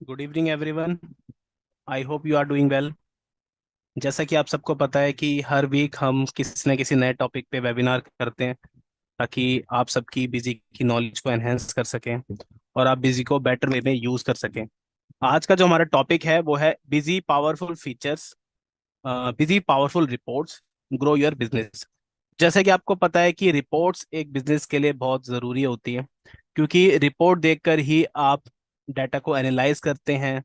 Good evening everyone. I hope you are doing well. जैसा कि आप सबको पता है कि हर वीक हम किसी न किसी नए टॉपिक पे वेबिनार करते हैं ताकि आप सबकी बिजी की नॉलेज को एनहेंस कर सकें और आप बिजी को बेटर वे में यूज कर सकें। आज का जो हमारा टॉपिक है वो है busy powerful features, busy powerful reports, grow your business. जैसे कि आपको पता है कि रिपोर्ट्स एक बिजनेस के लिए बहुत ज़रूरी होती है, क्योंकि रिपोर्ट देखकर ही आप डाटा को एनालाइज करते हैं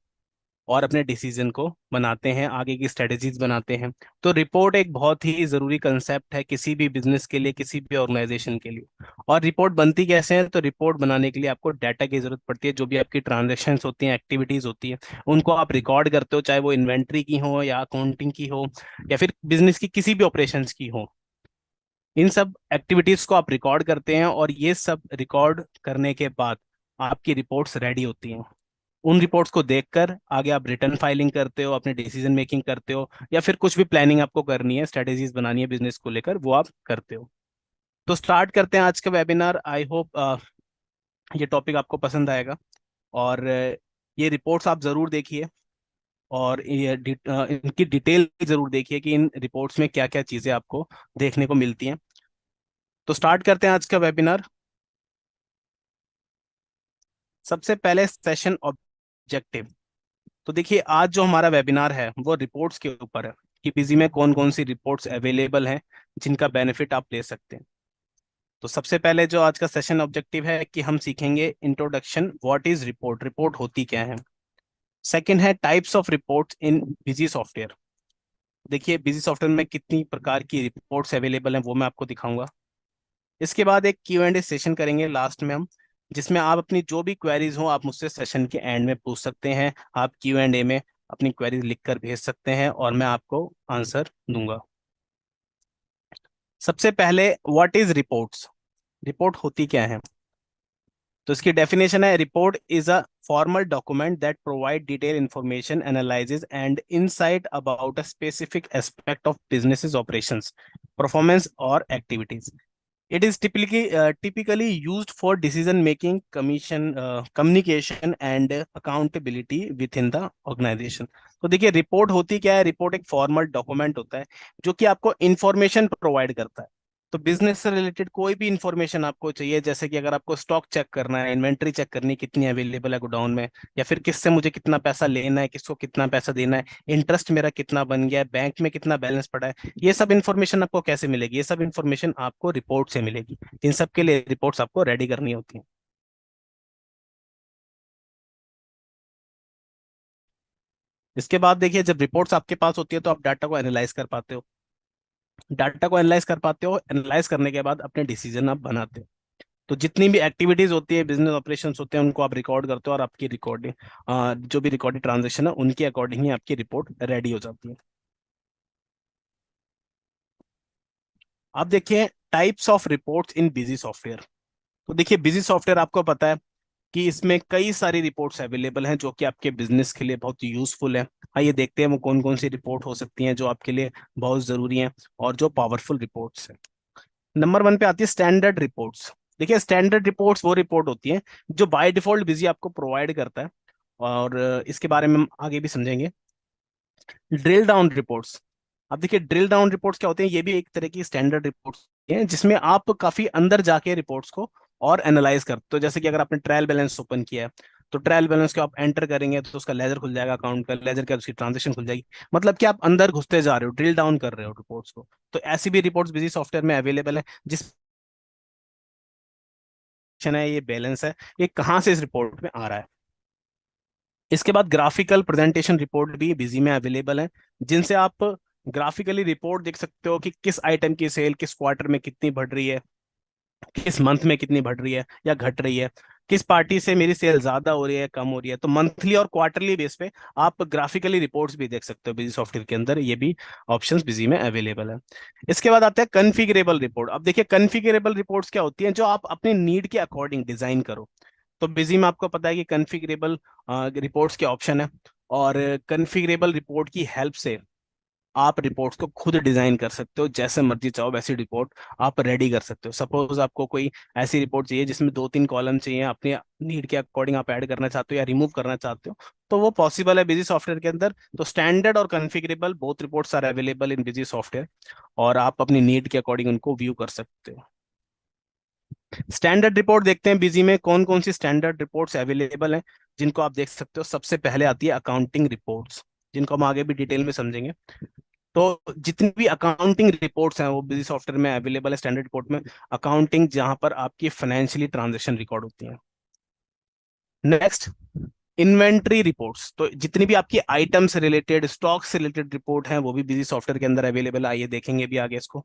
और अपने डिसीजन को बनाते हैं, आगे की स्ट्रेटेजीज बनाते हैं। तो रिपोर्ट एक बहुत ही ज़रूरी कंसेप्ट है किसी भी बिजनेस के लिए, किसी भी ऑर्गेनाइजेशन के लिए। और रिपोर्ट बनती कैसे है? तो रिपोर्ट बनाने के लिए आपको डाटा की ज़रूरत पड़ती है। जो भी आपकी ट्रांजेक्शन्स होती हैं, एक्टिविटीज़ होती है, उनको आप रिकॉर्ड करते हो, चाहे वो इन्वेंट्री की हो या अकाउंटिंग की हो या फिर बिजनेस की किसी भी ऑपरेशंस की हो। इन सब एक्टिविटीज को आप रिकॉर्ड करते हैं और ये सब रिकॉर्ड करने के बाद आपकी रिपोर्ट्स रेडी होती हैं। उन रिपोर्ट्स को देखकर आगे आप रिटर्न फाइलिंग करते हो, अपने डिसीजन मेकिंग करते हो, या फिर कुछ भी प्लानिंग आपको करनी है, स्ट्रेटेजीज बनानी है बिजनेस को लेकर, वो आप करते हो। तो स्टार्ट करते हैं आज का वेबिनार। आई होप ये टॉपिक आपको पसंद आएगा। और ये रिपोर्ट्स आप ज़रूर देखिए और इनकी डिटेल ज़रूर देखिए कि इन रिपोर्ट्स में क्या क्या चीज़ें आपको देखने को मिलती हैं। तो स्टार्ट करते हैं आज का वेबिनार। सबसे पहले सेशन ऑब्जेक्टिव। तो देखिए, आज जो हमारा वेबिनार है वो रिपोर्ट्स के ऊपर है कि पीजी में कौन कौन सी रिपोर्ट्स अवेलेबल हैं जिनका बेनिफिट आप ले सकते हैं। तो सबसे पहले जो आज का सेशन ऑब्जेक्टिव है कि हम सीखेंगे introduction, what is report, report होती क्या है। सेकंड है types of reports in Busy software. देखिए, बिजी सॉफ्टवेयर में कितनी प्रकार की रिपोर्ट्स अवेलेबल हैं वो मैं आपको दिखाऊंगा। इसके बाद एक क्यू एंड ए सेशन करेंगे लास्ट में हम, जिसमें आप अपनी जो भी क्वेरीज हो आप मुझसे सेशन के एंड में पूछ सकते हैं। आप क्यू एंड ए में अपनी क्वेरीज लिख कर भेज सकते हैं और मैं आपको आंसर दूंगा। सबसे पहले, व्हाट इज रिपोर्ट्स, रिपोर्ट होती क्या है? तो इसकी डेफिनेशन है, report is a formal document that provide detail information, analysis and insight about a specific aspect of business operations, performance और activities. It is typically used for decision making, communication and accountability within the organization। तो देखिए, report होती क्या है? Report एक formal document होता है जो कि आपको इंफॉर्मेशन प्रोवाइड करता है। तो बिजनेस से रिलेटेड कोई भी इंफॉर्मेशन आपको चाहिए, जैसे कि अगर आपको स्टॉक चेक करना है, इन्वेंट्री चेक करनी है, कितनी अवेलेबल है गोडाउन में, या फिर किससे मुझे कितना पैसा लेना है, किसको कितना पैसा देना है, इंटरेस्ट मेरा कितना बन गया है, बैंक में कितना बैलेंस पड़ा है, ये सब इन्फॉर्मेशन आपको कैसे मिलेगी? ये सब इन्फॉर्मेशन आपको रिपोर्ट से मिलेगी। इन सब के लिए रिपोर्ट्स आपको रेडी करनी होती हैं। इसके बाद देखिए, जब रिपोर्ट्स आपके पास होती है तो आप डाटा को एनालाइज कर पाते हो। डाटा को एनालाइज कर पाते हो, एनालाइज करने के बाद अपने डिसीजन आप बनाते हो। तो जितनी भी एक्टिविटीज होती है, बिजनेस ऑपरेशंस होते हैं, उनको आप रिकॉर्ड करते हो और आपकी रिकॉर्डिंग, जो भी रिकॉर्डेड ट्रांजेक्शन है उनके अकॉर्डिंग ही आपकी रिपोर्ट रेडी हो जाती है। आप देखिए, types of reports in Busy software. तो देखिए, बिजी सॉफ्टवेयर आपको पता है कि इसमें कई सारी रिपोर्ट्स अवेलेबल हैं जो कि आपके बिजनेस के लिए बहुत यूजफुल है। आइए देखते हैं वो कौन कौन सी रिपोर्ट हो सकती हैं जो आपके लिए बहुत जरूरी हैं और जो पावरफुल रिपोर्ट्स हैं। नंबर वन पे आती है स्टैंडर्ड रिपोर्ट्स। देखिए, स्टैंडर्ड रिपोर्ट्स वो रिपोर्ट होती हैं जो बाय डिफॉल्ट बिजी आपको प्रोवाइड करता है, और इसके बारे में हम आगे भी समझेंगे। Drill down reports. अब देखिए, ड्रिल डाउन रिपोर्ट्स क्या होते हैं? ये भी एक तरह की स्टैंडर्ड रिपोर्ट्स हैं जिसमें आप काफी अंदर जाके रिपोर्ट्स को और एनालाइज करते हो। जैसे कि अगर आपने ट्रायल बैलेंस ओपन किया है, तो ट्रायल बैलेंस को आप एंटर करेंगे तो उसका लेजर खुल जाएगा, अकाउंट का लेजर का, उसकी ट्रांजेक्शन खुल जाएगी। मतलब कि आप अंदर घुसते जा रहे हो, ड्रिल डाउन कर रहे हो रिपोर्ट्स को। तो ऐसी भी रिपोर्ट्स बिजी सॉफ्टवेयर में अवेलेबल है, जिस है ये बैलेंस है, ये कहाँ से इस रिपोर्ट में आ रहा है। इसके बाद ग्राफिकल प्रेजेंटेशन रिपोर्ट भी बिजी में अवेलेबल है, जिनसे आप ग्राफिकली रिपोर्ट देख सकते हो कि किस आइटम की सेल किस क्वार्टर में कितनी बढ़ रही है, किस मंथ में कितनी बढ़ रही है या घट रही है, किस पार्टी से मेरी सेल ज्यादा हो रही है, कम हो रही है। तो मंथली और क्वार्टरली बेस पे आप ग्राफिकली रिपोर्ट्स भी देख सकते हो बिजी सॉफ्टवेयर के अंदर। ये भी ऑप्शंस बिजी में अवेलेबल है। इसके बाद आता है कॉन्फ़िगरेबल रिपोर्ट। अब देखिए, कॉन्फ़िगरेबल रिपोर्ट्स क्या होती हैं? जो आप अपने नीड के अकॉर्डिंग डिजाइन करो। तो बिजी में आपको पता है कि कॉन्फ़िगरेबल रिपोर्ट्स के ऑप्शन है, और कॉन्फ़िगरेबल रिपोर्ट की हेल्प से आप रिपोर्ट्स को खुद डिजाइन कर सकते हो, जैसे मर्जी चाहो वैसी रिपोर्ट आप रेडी कर सकते हो। सपोज आपको कोई ऐसी रिपोर्ट चाहिए जिसमें दो तीन कॉलम चाहिए, अपने नीड के अकॉर्डिंग आप ऐड करना चाहते हो या रिमूव करना चाहते हो, तो वो पॉसिबल है बिजी सॉफ्टवेयर के अंदर। तो स्टैंडर्ड और configurable both reports are available in Busy software, और आप अपनी नीड के अकॉर्डिंग उनको व्यू कर सकते हो। स्टैंडर्ड रिपोर्ट देखते हैं बिजी में कौन कौन सी स्टैंडर्ड रिपोर्ट्स अवेलेबल हैं जिनको आप देख सकते हो। सबसे पहले आती है अकाउंटिंग रिपोर्ट्स, जिनको हम आगे भी डिटेल में समझेंगे। तो जितनी भी अकाउंटिंग रिपोर्ट्स हैं वो बिजी सॉफ्टवेयर में अवेलेबल है स्टैंडर्ड रिपोर्ट में। अकाउंटिंग जहां पर आपकी फाइनेंशियली ट्रांजेक्शन रिकॉर्ड होती हैं। नेक्स्ट, इन्वेंट्री रिपोर्ट्स, तो जितनी भी आपकी आइटम से रिलेटेड, स्टॉक से रिलेटेड रिपोर्ट हैं वो भी बिजी सॉफ्टवेयर के अंदर अवेलेबल है। आइए देखेंगे भी आगे इसको।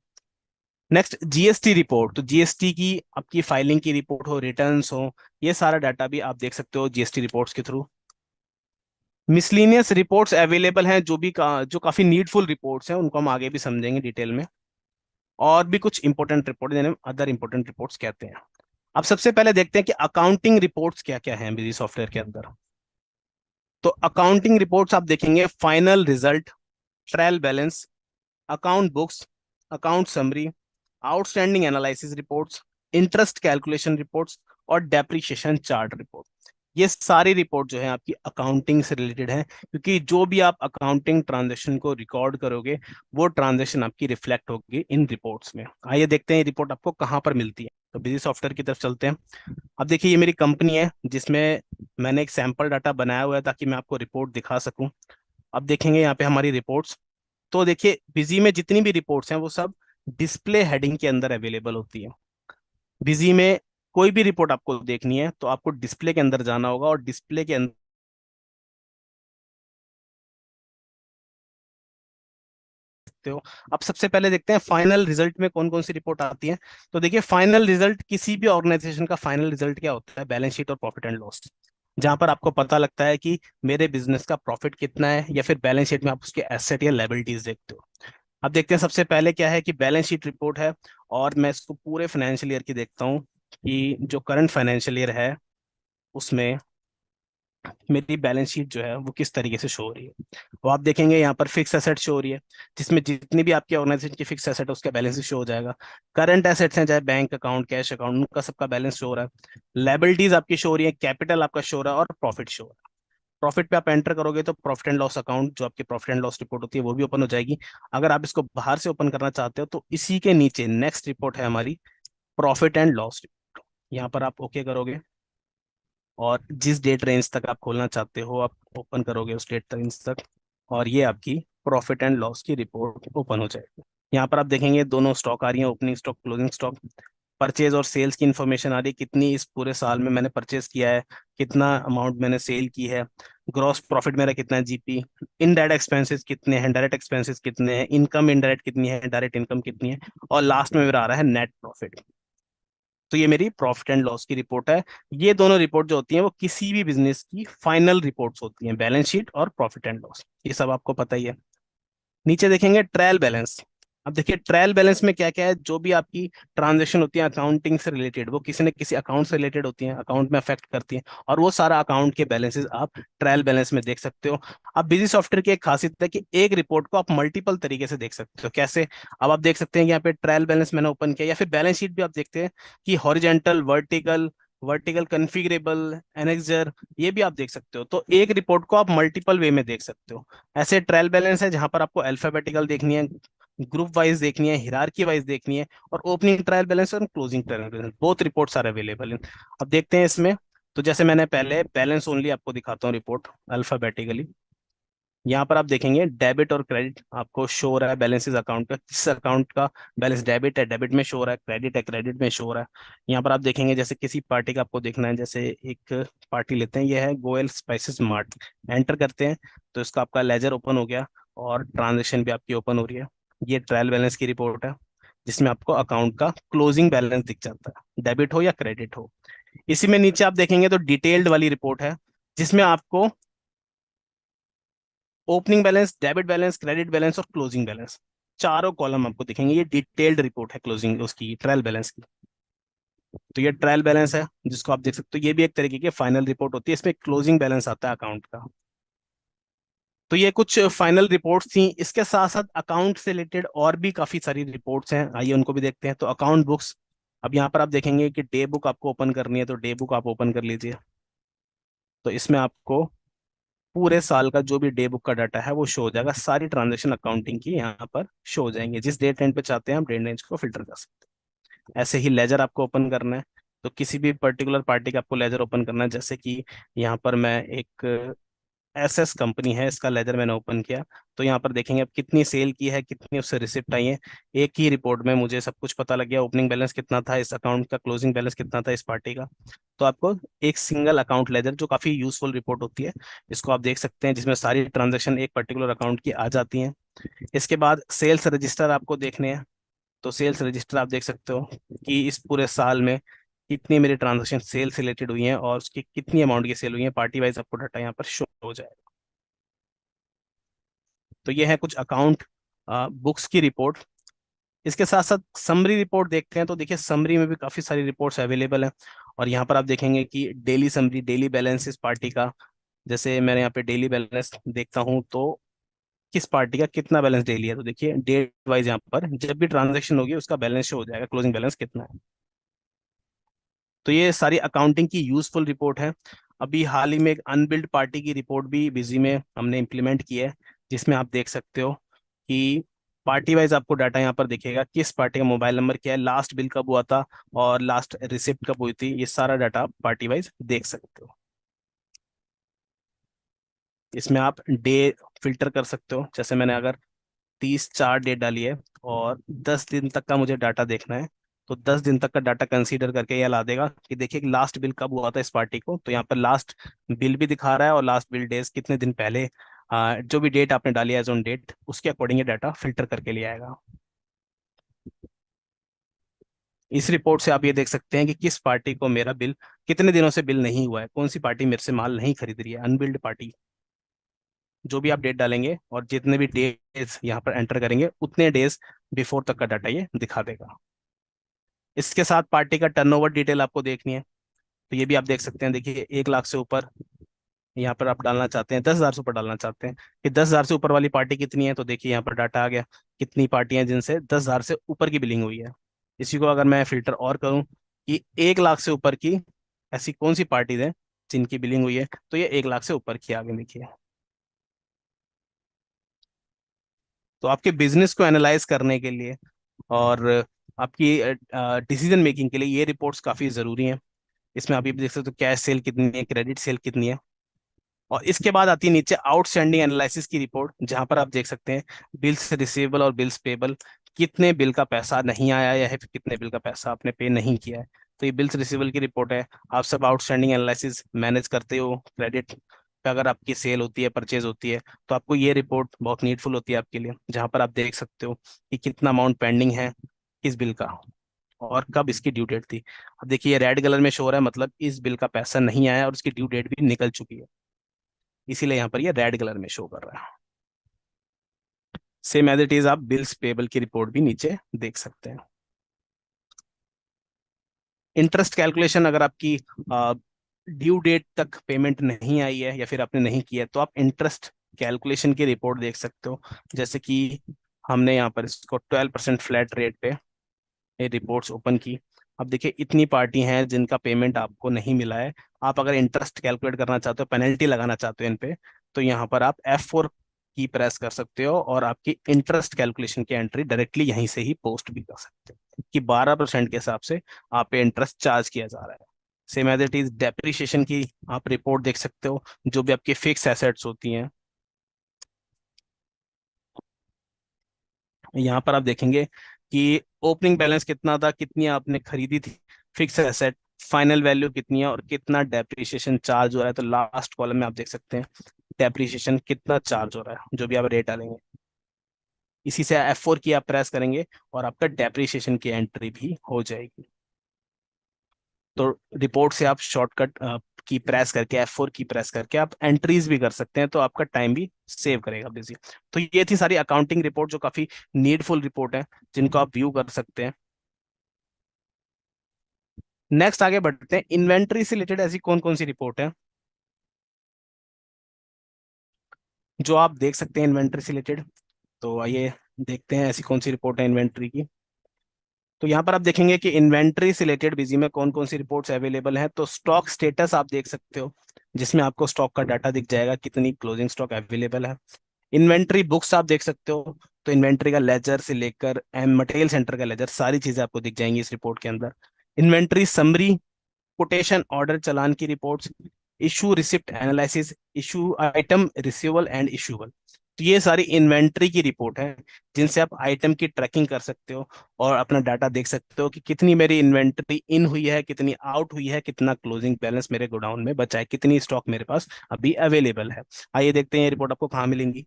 नेक्स्ट, जीएसटी रिपोर्ट, तो जीएसटी की आपकी फाइलिंग की रिपोर्ट हो, रिटर्न्स हो, ये सारा डाटा भी आप देख सकते हो जीएसटी रिपोर्ट्स के थ्रू। मिसलिनियस रिपोर्ट्स अवेलेबल हैं, जो काफी नीडफुल रिपोर्ट्स हैं, उनको हम आगे भी समझेंगे डिटेल में। और भी कुछ इंपॉर्टेंट रिपोर्ट जिन्हें अदर इंपॉर्टेंट रिपोर्ट्स कहते हैं। अब सबसे पहले देखते हैं कि अकाउंटिंग रिपोर्ट्स क्या क्या हैं बिजी सॉफ्टवेयर के अंदर। तो अकाउंटिंग रिपोर्ट्स आप देखेंगे final result, trial balance, account books, account summary, outstanding analysis reports, interest calculation reports, और डेप्रिसिएशन चार्ट रिपोर्ट। ये सारी रिपोर्ट जो है आपकी अकाउंटिंग से रिलेटेड है, क्योंकि जो भी आप अकाउंटिंग ट्रांजैक्शन को रिकॉर्ड करोगे वो ट्रांजैक्शन आपकी रिफ्लेक्ट होगी इन रिपोर्ट्स में। आइए देखते हैं ये रिपोर्ट आपको कहाँ पर मिलती है। तो बिजी सॉफ्टवेयर की तरफ चलते हैं। अब देखिए, ये मेरी कंपनी है जिसमें मैंने एक सैंपल डाटा बनाया हुआ है ताकि मैं आपको रिपोर्ट दिखा सकूं। अब देखेंगे यहाँ पे हमारी रिपोर्ट्स। तो देखिए, बिजी में जितनी भी रिपोर्ट्स हैं वो सब डिस्प्ले हेडिंग के अंदर अवेलेबल होती है। बिजी में कोई भी रिपोर्ट आपको देखनी है तो आपको डिस्प्ले के अंदर जाना होगा, और डिस्प्ले के अंदर देखते हो। अब सबसे पहले देखते हैं फाइनल रिजल्ट में कौन कौन सी रिपोर्ट आती है। तो देखिए, फाइनल रिजल्ट, किसी भी ऑर्गेनाइजेशन का फाइनल रिजल्ट क्या होता है? बैलेंस शीट और प्रॉफिट एंड लॉस, जहां पर आपको पता लगता है कि मेरे बिजनेस का प्रॉफिट कितना है, या फिर बैलेंस शीट में आप उसके एसेट या लायबिलिटीज देखते हो। अब देखते हैं सबसे पहले क्या है कि बैलेंस शीट रिपोर्ट है, और मैं इसको पूरे फाइनेंशियल ईयर की देखता हूँ कि जो करंट फाइनेंशियल ईयर है उसमें मेरी बैलेंस शीट जो है वो किस तरीके से शो हो रही है। वो आप देखेंगे यहाँ पर फिक्स एसेट शो हो रही है, जिसमें जितनी भी आपकी ऑर्गेनाइजेशन की फिक्स एसेट है उसका बैलेंस शो हो जाएगा। करंट एसेट्स हैं, चाहे बैंक अकाउंट, कैश अकाउंट, उनका सबका बैलेंस शो हो रहा है। लायबिलिटीज आपकी शो हो रही है, कैपिटल आपका शो हो रहा है, और प्रॉफिट शो हो रहा है। प्रॉफिट पे आप एंटर करोगे तो प्रॉफिट एंड लॉस अकाउंट, जो आपकी प्रॉफिट एंड लॉस रिपोर्ट होती है, वो भी ओपन हो जाएगी। अगर आप इसको बाहर से ओपन करना चाहते हो तो इसी के नीचे नेक्स्ट रिपोर्ट है हमारी प्रॉफिट एंड लॉस रिपोर्ट। यहाँ पर आप ओके करोगे, और जिस डेट रेंज तक आप खोलना चाहते हो आप ओपन करोगे उस डेट रेंज तक, और ये आपकी प्रॉफिट एंड लॉस की रिपोर्ट ओपन हो जाएगी। यहाँ पर आप देखेंगे दोनों स्टॉक आ रही है, opening stock, closing stock. Purchase और सेल्स की इन्फॉर्मेशन आ रही है, कितनी इस पूरे साल में मैंने परचेज किया है, कितना अमाउंट मैंने सेल की है, ग्रॉस प्रॉफिट मेरा कितना है, जीपी, इनडायरेक्ट एक्सपेंसेस कितने हैं, डायरेक्ट एक्सपेंसेस कितने हैं, इनकम इनडायरेक्ट कितनी है, डायरेक्ट इनकम कितनी है, और लास्ट में मेरा आ रहा है नेट प्रॉफिट। तो ये मेरी प्रॉफिट एंड लॉस की रिपोर्ट है। ये दोनों रिपोर्ट जो होती हैं वो किसी भी बिजनेस की फाइनल रिपोर्ट्स होती हैं, बैलेंस शीट और प्रॉफिट एंड लॉस, ये सब आपको पता ही है। नीचे देखेंगे ट्रायल बैलेंस। अब देखिए, ट्रायल बैलेंस में क्या क्या है, जो भी आपकी ट्रांजेक्शन होती है अकाउंटिंग से रिलेटेड, वो किसी न किसी अकाउंट से रिलेटेड होती हैं, अकाउंट में अफेक्ट करती हैं, और वो सारा अकाउंट के बैलेंसेस आप ट्रायल बैलेंस में देख सकते हो। अब बिजी सॉफ्टवेयर की एक खासियत है कि एक रिपोर्ट को आप मल्टीपल तरीके से देख सकते हो। कैसे? अब आप देख सकते हैं कि यहाँ पे ट्रायल बैलेंस मैंने ओपन किया, या फिर बैलेंस शीट भी आप देखते हैं कि हॉरिजेंटल, वर्टिकल, वर्टिकल कन्फिगरेबल, एनेक्सर, ये भी आप देख सकते हो। तो एक रिपोर्ट को आप मल्टीपल वे में देख सकते हो। ऐसे ट्रायल बैलेंस है जहां पर आपको अल्फाबेटिकल देखनी है, ग्रुप वाइज देखनी है, हिरारकी वाइज देखनी है, और ओपनिंग ट्रायल बैलेंस और closing trial balance, both reports are available in. अब देखते हैं इसमें। तो जैसे मैंने पहले बैलेंस ओनली आपको दिखाता हूँ रिपोर्ट अल्फाबेटिकली। यहाँ पर आप देखेंगे डेबिट और क्रेडिट आपको शो हो रहा है, बैलेंसेस अकाउंट का, किस अकाउंट का बैलेंस डेबिट है, डेबिट में शो हो रहा है, क्रेडिट है, क्रेडिट में शो हो रहा है। यहाँ पर आप देखेंगे जैसे किसी पार्टी का आपको देखना है, जैसे एक पार्टी लेते हैं, ये है गोयल स्पाइसेस मार्ट, एंटर करते हैं तो इसका आपका लेजर ओपन हो गया, और ट्रांजेक्शन भी आपकी ओपन हो रही है। ये ट्रायल बैलेंस की रिपोर्ट है, जिसमें आपको अकाउंट का क्लोजिंग बैलेंस दिख जाता है, डेबिट हो या क्रेडिट हो। इसी में नीचे आप देखेंगे तो डिटेल्ड वाली रिपोर्ट है, जिसमें आपको opening balance, debit balance, credit balance और क्लोजिंग बैलेंस, चारों कॉलम आपको दिखेंगे। ये डिटेल्ड रिपोर्ट है क्लोजिंग उसकी, ट्रायल बैलेंस की। तो ये ट्रायल बैलेंस है जिसको आप देख सकते हो, ये भी एक तरीके की फाइनल रिपोर्ट होती है, इसमें क्लोजिंग बैलेंस आता है अकाउंट का। तो ये कुछ फाइनल रिपोर्ट्स थी। इसके साथ साथ अकाउंट से रिलेटेड और भी काफी सारी रिपोर्ट्स हैं, आइए उनको भी देखते हैं। तो अकाउंट बुक्स, अब यहाँ पर आप देखेंगे कि डे बुक आपको ओपन करनी है, तो डे बुक आप ओपन कर लीजिए। तो इसमें आपको पूरे साल का जो भी डे बुक का डाटा है वो शो हो जाएगा, सारी ट्रांजेक्शन अकाउंटिंग की यहाँ पर शो हो जाएंगे। जिस डेट एंड पे चाहते हैं हम डेट रेंज को फिल्टर कर सकते हैं। ऐसे ही लेजर आपको ओपन करना है, तो किसी भी पर्टिकुलर पार्टी का आपको लेजर ओपन करना है। जैसे कि यहाँ पर मैं एक एसएस कंपनी है, इसका लेजर मैंने ओपन किया, तो यहाँ पर देखेंगे अब कितनी सेल की है, कितनी उससे रिसिप्ट आई है। एक ही रिपोर्ट में मुझे सब कुछ पता लग गया, ओपनिंग बैलेंस कितना था इस अकाउंट का, क्लोजिंग बैलेंस कितना था इस पार्टी का। तो आपको एक सिंगल अकाउंट लेजर, जो काफी यूजफुल रिपोर्ट होती है, इसको आप देख सकते हैं, जिसमें सारी ट्रांजेक्शन एक पर्टिकुलर अकाउंट की आ जाती हैं। इसके बाद सेल्स रजिस्टर आपको देखने हैं, तो सेल्स रजिस्टर आप देख सकते हो कि इस पूरे साल में कितनी मेरी ट्रांजेक्शन सेल से रिलेटेड हुई हैं और उसकी कितनी अमाउंट की सेल हुई है, पार्टी वाइज आपको डाटा यहाँ पर शो हो जाएगा। तो ये है कुछ अकाउंट बुक्स की रिपोर्ट। इसके साथ साथ समरी रिपोर्ट देखते हैं, तो देखिए समरी में भी काफी सारी रिपोर्ट्स अवेलेबल हैं। और यहाँ पर आप देखेंगे कि डेली समरी, डेली बैलेंस इस पार्टी का, जैसे मैंने यहाँ पे डेली बैलेंस देखता हूँ, तो किस पार्टी का कितना बैलेंस डेली है, तो देखिए डेट वाइज यहाँ पर जब भी ट्रांजेक्शन होगी उसका बैलेंस शो हो जाएगा, क्लोजिंग बैलेंस कितना है। तो ये सारी अकाउंटिंग की यूजफुल रिपोर्ट है। अभी हाल ही में एक अनबिल्ड पार्टी की रिपोर्ट भी बिजी में हमने इम्प्लीमेंट की है, जिसमें आप देख सकते हो कि पार्टी वाइज आपको डाटा यहाँ पर दिखेगा, किस पार्टी का मोबाइल नंबर क्या है, लास्ट बिल कब हुआ था और लास्ट रिसिप्ट कब हुई थी, ये सारा डाटा आप पार्टी वाइज देख सकते हो। इसमें आप डे फिल्टर कर सकते हो, जैसे मैंने अगर 30/4 डेट डाली है और 10 दिन तक का मुझे डाटा देखना है, तो 10 दिन तक का डाटा कंसीडर करके यह ला देगा कि देखिए कि लास्ट बिल कब हुआ था इस पार्टी को। तो यहाँ पर लास्ट बिल भी दिखा रहा है और लास्ट बिल डेज कितने दिन पहले, जो भी डेट आपने डाली है एज ऑन डेट, उसके अकॉर्डिंग ये डाटा फिल्टर करके ले आएगा। इस रिपोर्ट से आप ये देख सकते हैं कि किस पार्टी को मेरा बिल, कितने दिनों से बिल नहीं हुआ है, कौन सी पार्टी मेरे से माल नहीं खरीद रही है, अनबिल्ड पार्टी। जो भी आप डेट डालेंगे और जितने भी डेज यहाँ पर एंटर करेंगे उतने डेज बिफोर तक का डाटा ये दिखा देगा। इसके साथ पार्टी का टर्नओवर डिटेल आपको देखनी है, तो ये भी आप देख सकते हैं। देखिए 1 लाख से ऊपर यहाँ पर आप डालना चाहते हैं, 10,000 से ऊपर डालना चाहते हैं कि 10,000 से ऊपर वाली पार्टी कितनी है, तो देखिए यहाँ पर डाटा आ गया कितनी पार्टियां जिनसे 10,000 से ऊपर की बिलिंग हुई है। इसी को अगर मैं फिल्टर और करूँ कि 1 लाख से ऊपर की ऐसी कौन सी पार्टीज है जिनकी बिलिंग हुई है, तो ये 1 लाख से ऊपर की आगे देखिए। तो आपके बिजनेस को एनालाइज करने के लिए और आपकी डिसीजन मेकिंग के लिए ये रिपोर्ट्स काफी जरूरी हैं। इसमें आप ये भी देख सकते हो कैश सेल कितनी है, क्रेडिट सेल कितनी है। और इसके बाद आती है नीचे आउटस्टैंडिंग एनालिसिस की रिपोर्ट, जहां पर आप देख सकते हैं बिल्स रिसीवेबल और बिल्स पेबल, कितने बिल का पैसा नहीं आया है या फिर कितने बिल का पैसा आपने पे नहीं किया है। तो ये बिल्स रिसीवेबल की रिपोर्ट है। आप सब आउटस्टैंडिंग एनालिसिस मैनेज करते हो क्रेडिट पे, अगर आपकी सेल होती है, परचेज होती है, तो आपको ये रिपोर्ट बहुत नीडफुल होती है आपके लिए, जहां पर आप देख सकते हो कि कितना अमाउंट पेंडिंग है किस बिल का और कब इसकी ड्यू डेट थी। अब देखिए ये रेड कलर में शो हो रहा है, मतलब इस बिल का पैसा नहीं आया और उसकी ड्यू डेट भी निकल चुकी है, इसीलिए यहाँ पर ये रेड कलर में शो कर रहा है। सेम एज इट इज आप बिल्स पेबल की रिपोर्ट भी नीचे देख सकते हैं। इंटरेस्ट कैलकुलेशन, अगर आपकी ड्यू डेट तक पेमेंट नहीं आई है या फिर आपने नहीं किया है, तो आप इंटरेस्ट कैलकुलेशन की रिपोर्ट देख सकते हो। जैसे कि हमने यहाँ पर इसको 12% फ्लैट रेट पे ये रिपोर्ट्स ओपन की। अब देखिए इतनी पार्टी हैं जिनका पेमेंट आपको नहीं मिला है। आप अगर इंटरेस्ट कैलकुलेट करना चाहते हो, पेनल्टी लगाना चाहते हो इन पे, तो यहाँ पर आप F4 की प्रेस कर सकते हो और आपकी इंटरेस्ट कैलकुलेशन की एंट्री डायरेक्टली यहीं से ही पोस्ट भी कर सकते हो कि 12% के हिसाब से आप पे इंटरेस्ट चार्ज किया जा रहा है। Same as it is depreciation की आप रिपोर्ट देख सकते हो, जो भी आपकी फिक्स एसेट्स होती हैं। यहाँ पर आप देखेंगे कि ओपनिंग बैलेंस कितना था, कितनी आपने खरीदी थी फिक्स एसेट, फाइनल वैल्यू कितनी है और कितना डेप्रिसिएशन चार्ज हो रहा है। तो लास्ट कॉलम में आप देख सकते हैं डेप्रिसिएशन कितना चार्ज हो रहा है, जो भी आप रेट डालेंगे। इसी से F4 की आप प्रेस करेंगे और आपका डेप्रिसिएशन की एंट्री भी हो जाएगी। तो रिपोर्ट से आप शॉर्टकट की प्रेस करके, F4 की प्रेस करके आप एंट्रीज भी कर सकते हैं, तो आपका टाइम भी सेव करेगा बिजी। तो ये थी सारी अकाउंटिंग रिपोर्ट, जो काफी नीडफुल रिपोर्ट है, जिनको आप व्यू कर सकते हैं। नेक्स्ट आगे बढ़ते हैं, इन्वेंट्री से रिलेटेड ऐसी कौन कौन सी रिपोर्ट है जो आप देख सकते हैं इन्वेंट्री से रिलेटेड। तो आइए देखते हैं ऐसी कौन सी रिपोर्ट है इन्वेंट्री की। तो यहाँ पर आप देखेंगे कि इन्वेंट्री से रिलेटेड बिजी में कौन कौन सी रिपोर्ट्स अवेलेबल हैं। तो स्टॉक स्टेटस आप देख सकते हो, जिसमें आपको स्टॉक का डाटा दिख जाएगा, कितनी क्लोजिंग स्टॉक अवेलेबल है। इन्वेंट्री बुक्स आप देख सकते हो, तो इन्वेंट्री का लेजर से लेकर एम मटेरियल सेंटर का लेजर, सारी चीजें आपको दिख जाएंगी इस रिपोर्ट के अंदर। इन्वेंट्री समरी, कोटेशन ऑर्डर चालान की reports, issue receipt analysis, issue item receival and issuable. तो ये सारी इन्वेंट्री की रिपोर्ट है, जिनसे आप आइटम की ट्रैकिंग कर सकते हो और अपना डाटा देख सकते हो कि कितनी मेरी इन्वेंट्री इन हुई है, कितनी आउट हुई है, कितना क्लोजिंग बैलेंस मेरे गोडाउन में बचा है, कितनी स्टॉक मेरे पास अभी अवेलेबल है। आइए देखते हैं ये रिपोर्ट आपको कहाँ मिलेंगी।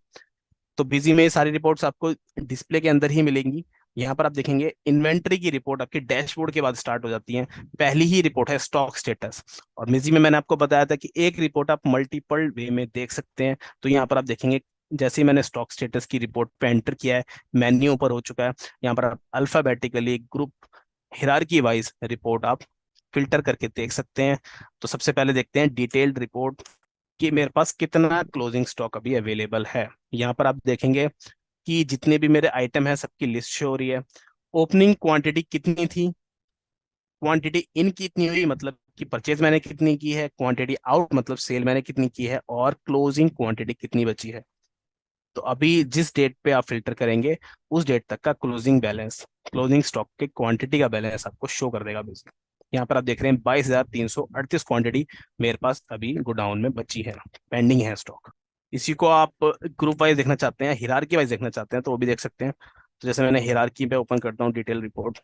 तो बिजी में ये सारी रिपोर्ट्स आपको डिस्प्ले के अंदर ही मिलेंगी। यहाँ पर आप देखेंगे इन्वेंट्री की रिपोर्ट आपकी डैशबोर्ड के बाद स्टार्ट हो जाती है। पहली ही रिपोर्ट है स्टॉक स्टेटस। और मिजी में मैंने आपको बताया था कि एक रिपोर्ट आप मल्टीपल वे में देख सकते हैं। तो यहाँ पर आप देखेंगे, जैसे ही मैंने स्टॉक स्टेटस की रिपोर्ट पे एंटर किया है, मेन्यू ऊपर हो चुका है। यहाँ पर आप alphabetically group hierarchy wise report आप फिल्टर करके देख सकते हैं। तो सबसे पहले देखते हैं डिटेल्ड रिपोर्ट कि मेरे पास कितना क्लोजिंग स्टॉक अभी अवेलेबल है। यहाँ पर आप देखेंगे कि जितने भी मेरे आइटम है सबकी लिस्ट शो हो रही है। ओपनिंग क्वांटिटी कितनी थी, क्वांटिटी इन कितनी हुई मतलब कि परचेज मैंने कितनी की है, क्वांटिटी आउट मतलब सेल मैंने कितनी की है, और क्लोजिंग क्वांटिटी कितनी बची है। तो अभी जिस डेट पे आप फिल्टर करेंगे, उस डेट तक का क्लोजिंग बैलेंस, क्लोजिंग स्टॉक के क्वांटिटी का बैलेंस आपको शो कर देगा बेसिक। यहाँ पर आप देख रहे हैं 22,338 क्वांटिटी मेरे पास अभी गोडाउन में बची है, पेंडिंग है स्टॉक। इसी को आप ग्रुप वाइज देखना चाहते हैं, हिरारकी वाइज देखना चाहते हैं, तो वो भी देख सकते हैं। तो जैसे मैंने हिरारकी पे ओपन करता हूँ डिटेल रिपोर्ट,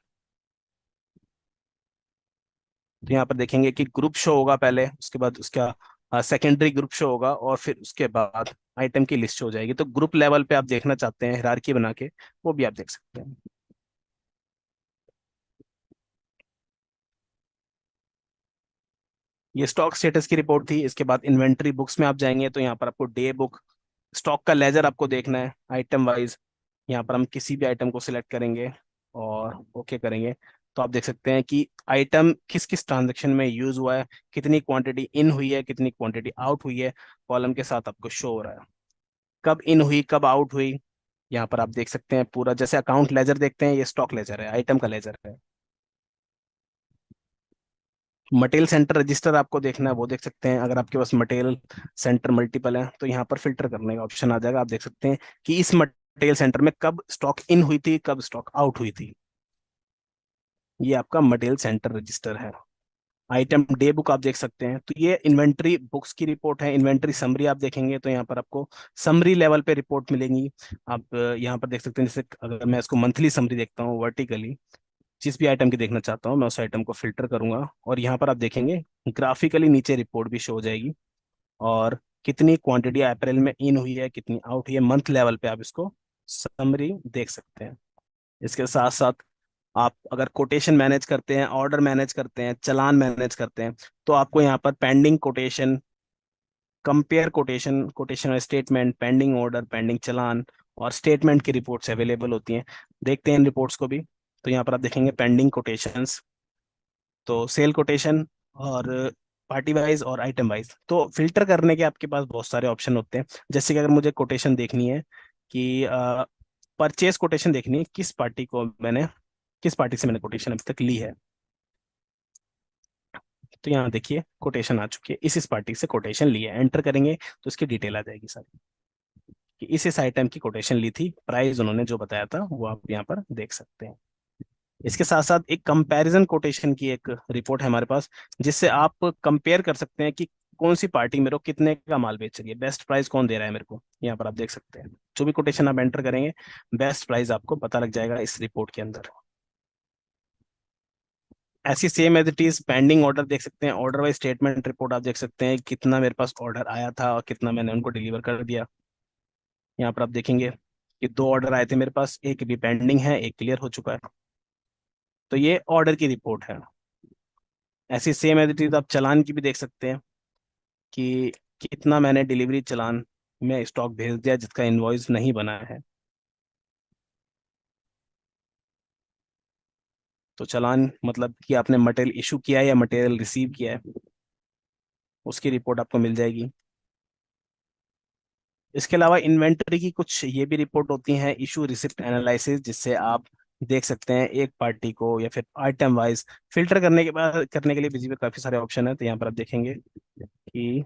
तो यहाँ पर देखेंगे कि ग्रुप शो होगा पहले, उसके बाद उसका सेकेंडरी ग्रुप शो होगा, और फिर उसके बाद आइटम की लिस्ट हो जाएगी। तो ग्रुप लेवल पे आप देखना चाहते हैं हिरारकी बना के, वो भी आप देख सकते हैं। ये स्टॉक स्टेटस की रिपोर्ट थी। इसके बाद इन्वेंट्री बुक्स में आप जाएंगे, तो यहाँ पर आपको डे बुक, स्टॉक का लेजर आपको देखना है आइटम वाइज। यहाँ पर हम किसी भी आइटम को सिलेक्ट करेंगे और ओके करेंगे, तो आप देख सकते हैं कि आइटम किस किस ट्रांजेक्शन में यूज हुआ है, कितनी क्वांटिटी इन हुई है, कितनी क्वांटिटी आउट हुई है, कॉलम के साथ आपको शो हो रहा है। कब इन हुई, कब आउट हुई, यहाँ पर आप देख सकते हैं पूरा। जैसे अकाउंट लेजर देखते हैं, ये स्टॉक लेजर है, आइटम का लेजर है। मटेरियल सेंटर रजिस्टर आपको देखना है, वो देख सकते हैं। अगर आपके पास मटेरियल सेंटर मल्टीपल है, तो यहाँ पर फिल्टर करने का ऑप्शन आ जाएगा। आप देख सकते हैं कि इस मटेरियल सेंटर में कब स्टॉक इन हुई थी, कब स्टॉक आउट हुई थी। ये आपका मटेरियल सेंटर रजिस्टर है। आइटम डे बुक आप देख सकते हैं, तो ये इन्वेंट्री बुक्स की रिपोर्ट है। इन्वेंट्री समरी आप देखेंगे, तो यहाँ पर आपको समरी लेवल पे रिपोर्ट मिलेंगी। आप यहाँ पर देख सकते हैं, जैसे अगर मैं इसको मंथली समरी देखता हूँ वर्टिकली, जिस भी आइटम की देखना चाहता हूँ मैं उस आइटम को फिल्टर करूंगा, और यहाँ पर आप देखेंगे ग्राफिकली नीचे रिपोर्ट भी शो हो जाएगी, और कितनी क्वांटिटी अप्रैल में इन हुई है, कितनी आउट हुई है, मंथ लेवल पे आप इसको समरी देख सकते हैं। इसके साथ साथ आप अगर कोटेशन मैनेज करते हैं, ऑर्डर मैनेज करते हैं, चालान मैनेज करते हैं, तो आपको यहाँ पर pending quotation, compare quotation, quotation statement, pending order, pending चालान और स्टेटमेंट की रिपोर्ट्स अवेलेबल होती हैं। देखते हैं इन रिपोर्ट्स को भी। तो यहाँ पर आप देखेंगे पेंडिंग कोटेशंस, तो सेल कोटेशन, और पार्टी वाइज और आइटम वाइज। तो फिल्टर करने के आपके पास बहुत सारे ऑप्शन होते हैं। जैसे कि अगर मुझे कोटेशन देखनी है कि परचेज कोटेशन देखनी है, किस पार्टी से मैंने कोटेशन अभी तक ली है, तो यहाँ देखिए कोटेशन आ चुकी है, इस पार्टी से कोटेशन ली है, एंटर करेंगे तो इसकी डिटेल आ जाएगी सारी, कि इस आइटम की कोटेशन ली थी, प्राइस उन्होंने जो बताया था वो आप यहाँ पर देख सकते हैं। इसके साथ साथ एक कंपैरिजन कोटेशन की एक रिपोर्ट है हमारे पास, जिससे आप कंपेयर कर सकते हैं कि कौन सी पार्टी मेरे को कितने का माल बेच रही है, बेस्ट प्राइस कौन दे रहा है मेरे को। यहाँ पर आप देख सकते हैं, जो भी कोटेशन आप एंटर करेंगे, बेस्ट प्राइस आपको पता लग जाएगा इस रिपोर्ट के अंदर। ऐसी same as it is pending order देख सकते हैं, ऑर्डर वाइज स्टेटमेंट रिपोर्ट आप देख सकते हैं, कितना मेरे पास ऑर्डर आया था और कितना मैंने उनको डिलीवर कर दिया। यहाँ पर आप देखेंगे कि दो ऑर्डर आए थे मेरे पास, एक भी पेंडिंग है, एक क्लियर हो चुका है। तो ये ऑर्डर की रिपोर्ट है। ऐसी सेम एज इट इज आप चालान की भी देख सकते हैं, कि कितना मैंने डिलीवरी चालान में स्टॉक भेज दिया जिसका इनवॉइस नहीं बना है। तो चालान मतलब कि आपने मटेरियल इशू किया है या मटेरियल रिसीव किया है, उसकी रिपोर्ट आपको मिल जाएगी। इसके अलावा इन्वेंटरी की कुछ ये भी रिपोर्ट होती हैं, इशू रिसिप्ट एनालिसिस, जिससे आप देख सकते हैं एक पार्टी को या फिर आइटम वाइज फिल्टर करने के लिए बिजी में काफी सारे ऑप्शन है। तो यहाँ पर आप देखेंगे कि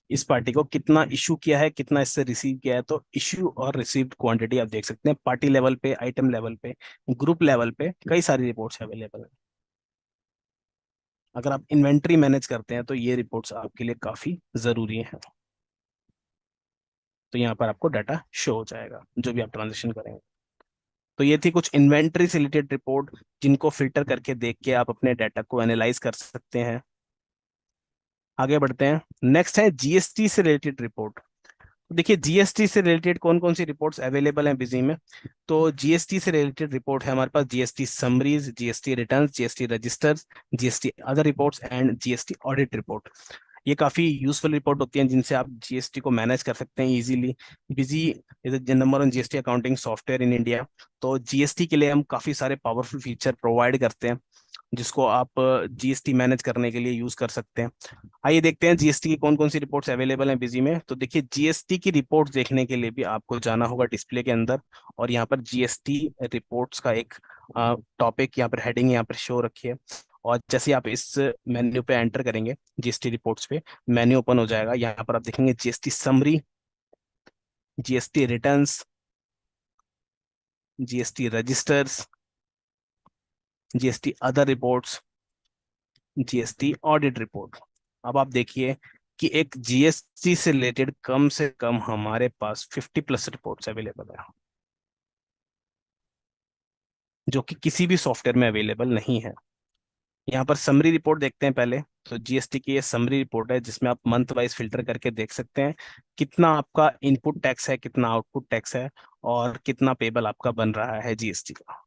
इस पार्टी को कितना इशू किया है, कितना इससे रिसीव किया है। तो इशू और रिसीव्ड क्वांटिटी आप देख सकते हैं, पार्टी लेवल पे, आइटम लेवल पे, ग्रुप लेवल पे कई सारी रिपोर्ट्स अवेलेबल है। अगर आप इन्वेंट्री मैनेज करते हैं तो ये रिपोर्ट्स आपके लिए काफी जरूरी है। तो यहाँ पर आपको डाटा शो हो जाएगा जो भी आप ट्रांजेक्शन करेंगे। तो ये थी कुछ इन्वेंट्री से रिलेटेड रिपोर्ट, जिनको फिल्टर करके देख के आप अपने डाटा को एनालाइज कर सकते हैं। आगे बढ़ते हैं। नेक्स्ट है जीएसटी से रिलेटेड रिपोर्ट। देखिए जीएसटी से रिलेटेड कौन कौन सी रिपोर्ट्स अवेलेबल हैं बिजी में। तो जीएसटी से रिलेटेड रिपोर्ट है हमारे पास GST summaries, GST returns, GST registers, GST other reports and GST audit report. ये काफी यूजफुल रिपोर्ट होती हैं जिनसे आप जीएसटी को मैनेज कर सकते हैं easily. Busy is the number one GST accounting software in India. तो जीएसटी के लिए हम काफी सारे पावरफुल फीचर प्रोवाइड करते हैं, जिसको आप जीएसटी मैनेज करने के लिए यूज कर सकते हैं। आइए देखते हैं जीएसटी की कौन कौन सी रिपोर्ट्स अवेलेबल हैं बिजी में। तो देखिए जीएसटी की रिपोर्ट देखने के लिए भी आपको जाना होगा डिस्प्ले के अंदर, और यहाँ पर जीएसटी रिपोर्ट्स का एक टॉपिक यहाँ पर हेडिंग यहाँ पर शो रखी है। और जैसे आप इस मेन्यू पे एंटर करेंगे जीएसटी रिपोर्ट्स पे, मेन्यू ओपन हो जाएगा। यहाँ पर आप देखेंगे GST summary, GST returns, GST registers, GST other reports, GST audit report. अब आप देखिए कि एक जीएसटी से रिलेटेड कम से कम हमारे पास 50+ रिपोर्ट्स अवेलेबल है, जो कि किसी भी सॉफ्टवेयर में अवेलेबल नहीं है। यहाँ पर समरी रिपोर्ट देखते हैं पहले। तो जीएसटी की ये समरी रिपोर्ट है, जिसमें आप मंथ वाइज फिल्टर करके देख सकते हैं कितना आपका इनपुट टैक्स है, कितना आउटपुट टैक्स है, और कितना पेबल आपका बन रहा है जीएसटी का।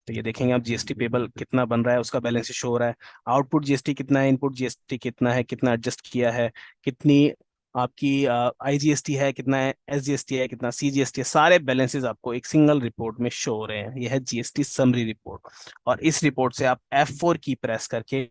तो ये देखेंगे आप जीएसटी पेबल कितना बन रहा है, उसका बैलेंस शो हो रहा है। आउटपुट जीएसटी कितना है, इनपुट जीएसटी कितना है, कितना एडजस्ट किया है, कितनी आपकी आईजीएसटी है, कितना है एसजीएसटी है, कितना सीजीएसटी है, सारे बैलेंसेस आपको एक सिंगल रिपोर्ट में शो हो रहे हैं। यह है जीएसटी समरी रिपोर्ट। और इस रिपोर्ट से आप F4 की प्रेस करके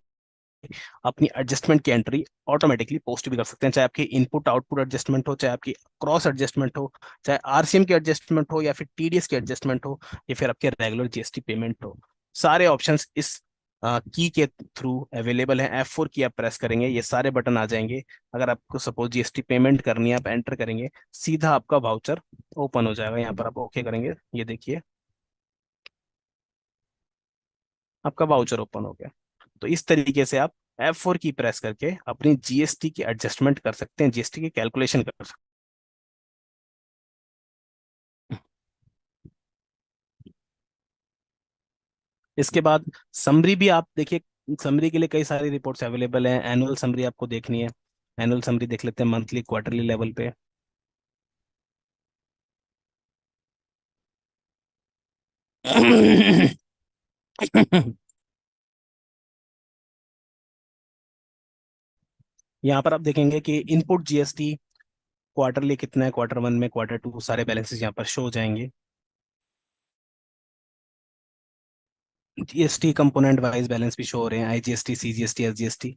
अपनी एडजस्टमेंट की एंट्री ऑटोमेटिकली पोस्ट भी कर सकते हैं, चाहे आपकी इनपुट आउटपुट एडजस्टमेंट हो, चाहे आपकी क्रॉस एडजस्टमेंट हो, चाहे आरसीएम की एडजस्टमेंट हो, या फिर टीडीएस की एडजस्टमेंट हो, या फिर आपके रेगुलर जीएसटी पेमेंट हो। सारे ऑप्शंस इस की के थ्रू अवेलेबल है। F4 की आप प्रेस करेंगे, ये सारे बटन आ जाएंगे। अगर आपको सपोज जीएसटी पेमेंट करनी है, आप एंटर करेंगे, सीधा आपका वाउचर ओपन हो जाएगा। यहाँ पर आप ओके करेंगे, ये देखिए आपका वाउचर ओपन हो गया। तो इस तरीके से आप F4 की प्रेस करके अपनी जीएसटी की एडजस्टमेंट कर सकते हैं, जीएसटी की कैलकुलेशन कर सकते हैं। इसके बाद समरी भी आप देखिए, समरी के लिए कई सारी रिपोर्ट्स अवेलेबल हैं। एनुअल समरी आपको देखनी है, एनुअल समरी देख लेते हैं मंथली क्वार्टरली लेवल पे। यहाँ पर आप देखेंगे कि इनपुट जीएसटी क्वार्टरली कितना है, Q1 में, Q2, सारे बैलेंसेस यहाँ पर शो हो जाएंगे। जीएसटी कंपोनेंट वाइज बैलेंस भी शो हो रहे हैं, आईजीएसटी, सीजीएसटी, एसजीएसटी।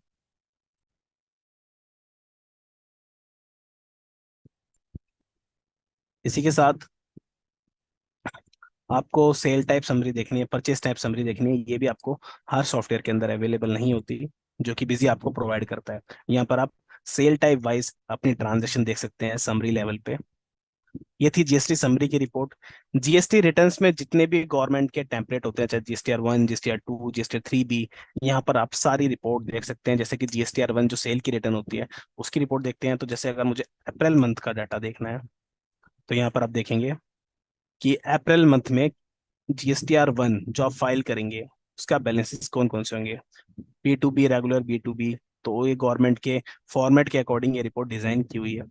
इसी के साथ आपको सेल टाइप समरी देखनी है, परचेस टाइप समरी देखनी है। ये भी आपको हर सॉफ्टवेयर के अंदर अवेलेबल नहीं होती, जो कि बिजी आपको प्रोवाइड करता है। यहाँ पर आप सेल टाइप वाइज अपनी ट्रांजेक्शन देख सकते हैं समरी लेवल पे। ये थी जीएसटी समरी की रिपोर्ट। जीएसटी रिटर्न्स में जितने भी गवर्नमेंट के टेम्पलेट होते हैं, चाहे जीएसटीआर 1, जीएसटीआर 2, जीएसटी 3B, यहाँ पर आप सारी रिपोर्ट देख सकते हैं। जैसे कि जीएसटीआर 1 जो सेल की रिटर्न होती है, उसकी रिपोर्ट देखते हैं। तो जैसे अगर मुझे अप्रैल मंथ का डाटा देखना है, तो यहाँ पर आप देखेंगे कि अप्रैल मंथ में जीएसटीआर 1 जो आप फाइल करेंगे, उसका बैलेंसेस कौन कौन से होंगे। P2B, regular B2B। तो ये गवर्नमेंट के फॉर्मेट के अकॉर्डिंग ये रिपोर्ट डिजाइन की हुई है।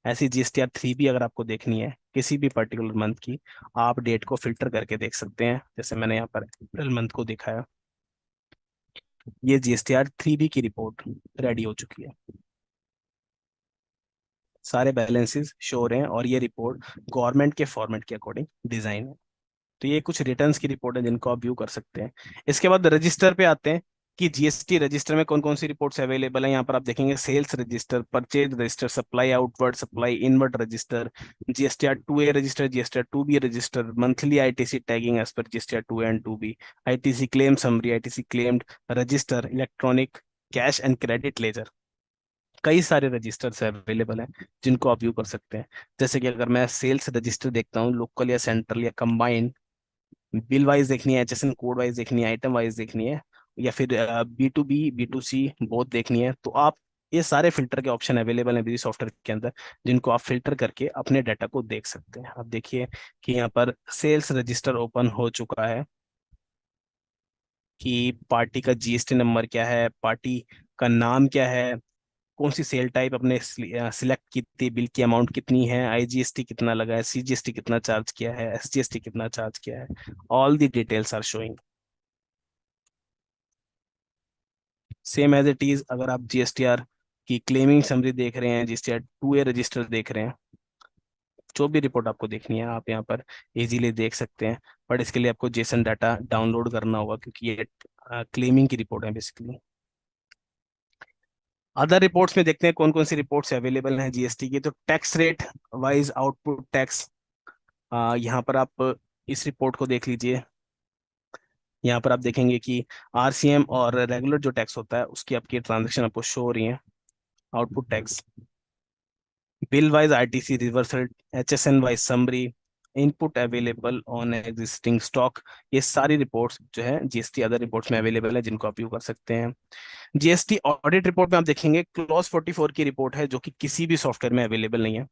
ऐसी जीएसटीआर 3B अगर आपको देखनी है किसी भी पर्टिकुलर मंथ की, आप डेट को फिल्टर करके देख सकते हैं। जैसे मैंने यहाँ पर अप्रैल मंथ को दिखाया, ये जीएसटीआर 3B की रिपोर्ट रेडी हो चुकी है। सारे बैलेंसेस शो हो रहे हैं, और ये रिपोर्ट गवर्नमेंट के फॉर्मेट के अकॉर्डिंग डिजाइन है। तो ये कुछ रिटर्न्स की रिपोर्ट है जिनको आप व्यू कर सकते हैं। इसके बाद रजिस्टर पे आते हैं कि जीएसटी रजिस्टर में कौन कौन सी रिपोर्ट्स अवेलेबल है। यहाँ पर आप देखेंगे sales register, purchase register, supply outward, supply inward register, GSTR 2A register, GSTR 2B register, monthly ITC tagging as per GSTR 2 and 2B, ITC claim summary, ITC claimed register, electronic cash and credit ledger, कई सारे registers available हैं जिनको आप view कर सकते हैं। जैसे कि अगर मैं सेल्स रजिस्टर देखता हूँ, लोकल या सेंट्रल या कंबाइंड, बिल वाइज देखनी है, एचएसएन कोड वाइज देखनी है, आइटम वाइज देखनी है, या फिर B2B B2C बोथ देखनी है, तो आप ये सारे फिल्टर के ऑप्शन अवेलेबल हैं बिजी सॉफ्टवेयर के अंदर, जिनको आप फिल्टर करके अपने डाटा को देख सकते हैं। आप देखिए कि यहाँ पर सेल्स रजिस्टर ओपन हो चुका है, कि पार्टी का जीएसटी नंबर क्या है, पार्टी का नाम क्या है, कौन सी सेल टाइप अपने सिलेक्ट की थी, बिल की अमाउंट कितनी है, आईजीएसटी कितना लगा है, सीजीएसटी कितना चार्ज किया है, एसजीएसटी कितना चार्ज किया है, all the details are showing same as it is. अगर आप जीएसटीआर की क्लेमिंग समरी देख रहे हैं, जीएसटीआर 2A रजिस्टर देख रहे हैं, जो भी रिपोर्ट आपको देखनी है आप यहाँ पर इजीली देख सकते हैं। बट इसके लिए आपको जेसन डाटा डाउनलोड करना होगा, क्योंकि ये क्लेमिंग की रिपोर्ट है बेसिकली। अदर रिपोर्ट्स में देखते हैं कौन कौन सी रिपोर्ट्स अवेलेबल हैं जीएसटी की। तो tax rate wise output tax, यहाँ पर आप इस रिपोर्ट को देख लीजिए। यहाँ पर आप देखेंगे कि आरसीएम और रेगुलर जो टैक्स होता है उसकी आपकी ट्रांजेक्शन आपको शो हो रही है। Output tax, bill wise RTC reversal, HSN wise summary, input available on existing stock, ये सारी रिपोर्ट्स जो है जीएसटी अदर रिपोर्ट्स में अवेलेबल है, जिनको आप व्यू कर सकते हैं। जीएसटी ऑडिट रिपोर्ट में आप देखेंगे क्लॉज 44 की रिपोर्ट है, जो कि किसी भी सॉफ्टवेयर में अवेलेबल नहीं है।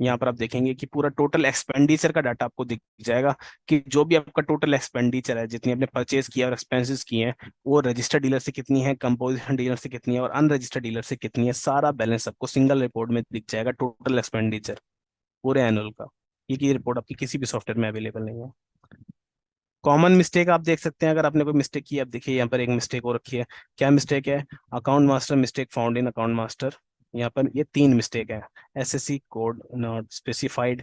यहाँ पर आप देखेंगे कि पूरा टोटल एक्सपेंडिचर का डाटा आपको दिख जाएगा, कि जो भी आपका टोटल एक्सपेंडिचर है, जितनी आपने परचेज किया और एक्सपेंसेस किए हैं, वो रजिस्टर्ड डीलर से कितनी है, कंपोजिशन डीलर से कितनी है, और अनरजिस्टर्ड डीलर से कितनी है, सारा बैलेंस आपको सिंगल रिपोर्ट में दिख जाएगा, टोटल एक्सपेंडिचर पूरे एनुअल का। ये की रिपोर्ट आपकी किसी भी सॉफ्टवेयर में अवेलेबल नहीं है। कॉमन मिस्टेक आप देख सकते हैं, अगर आपने कोई मिस्टेक की, आप देखिए यहाँ पर एक मिस्टेक हो रखी है। क्या मिस्टेक है? Account master mistake found in account master. यहाँ पर ये 3 मिस्टेक है, एसएससी कोड नॉट स्पेसिफाइड,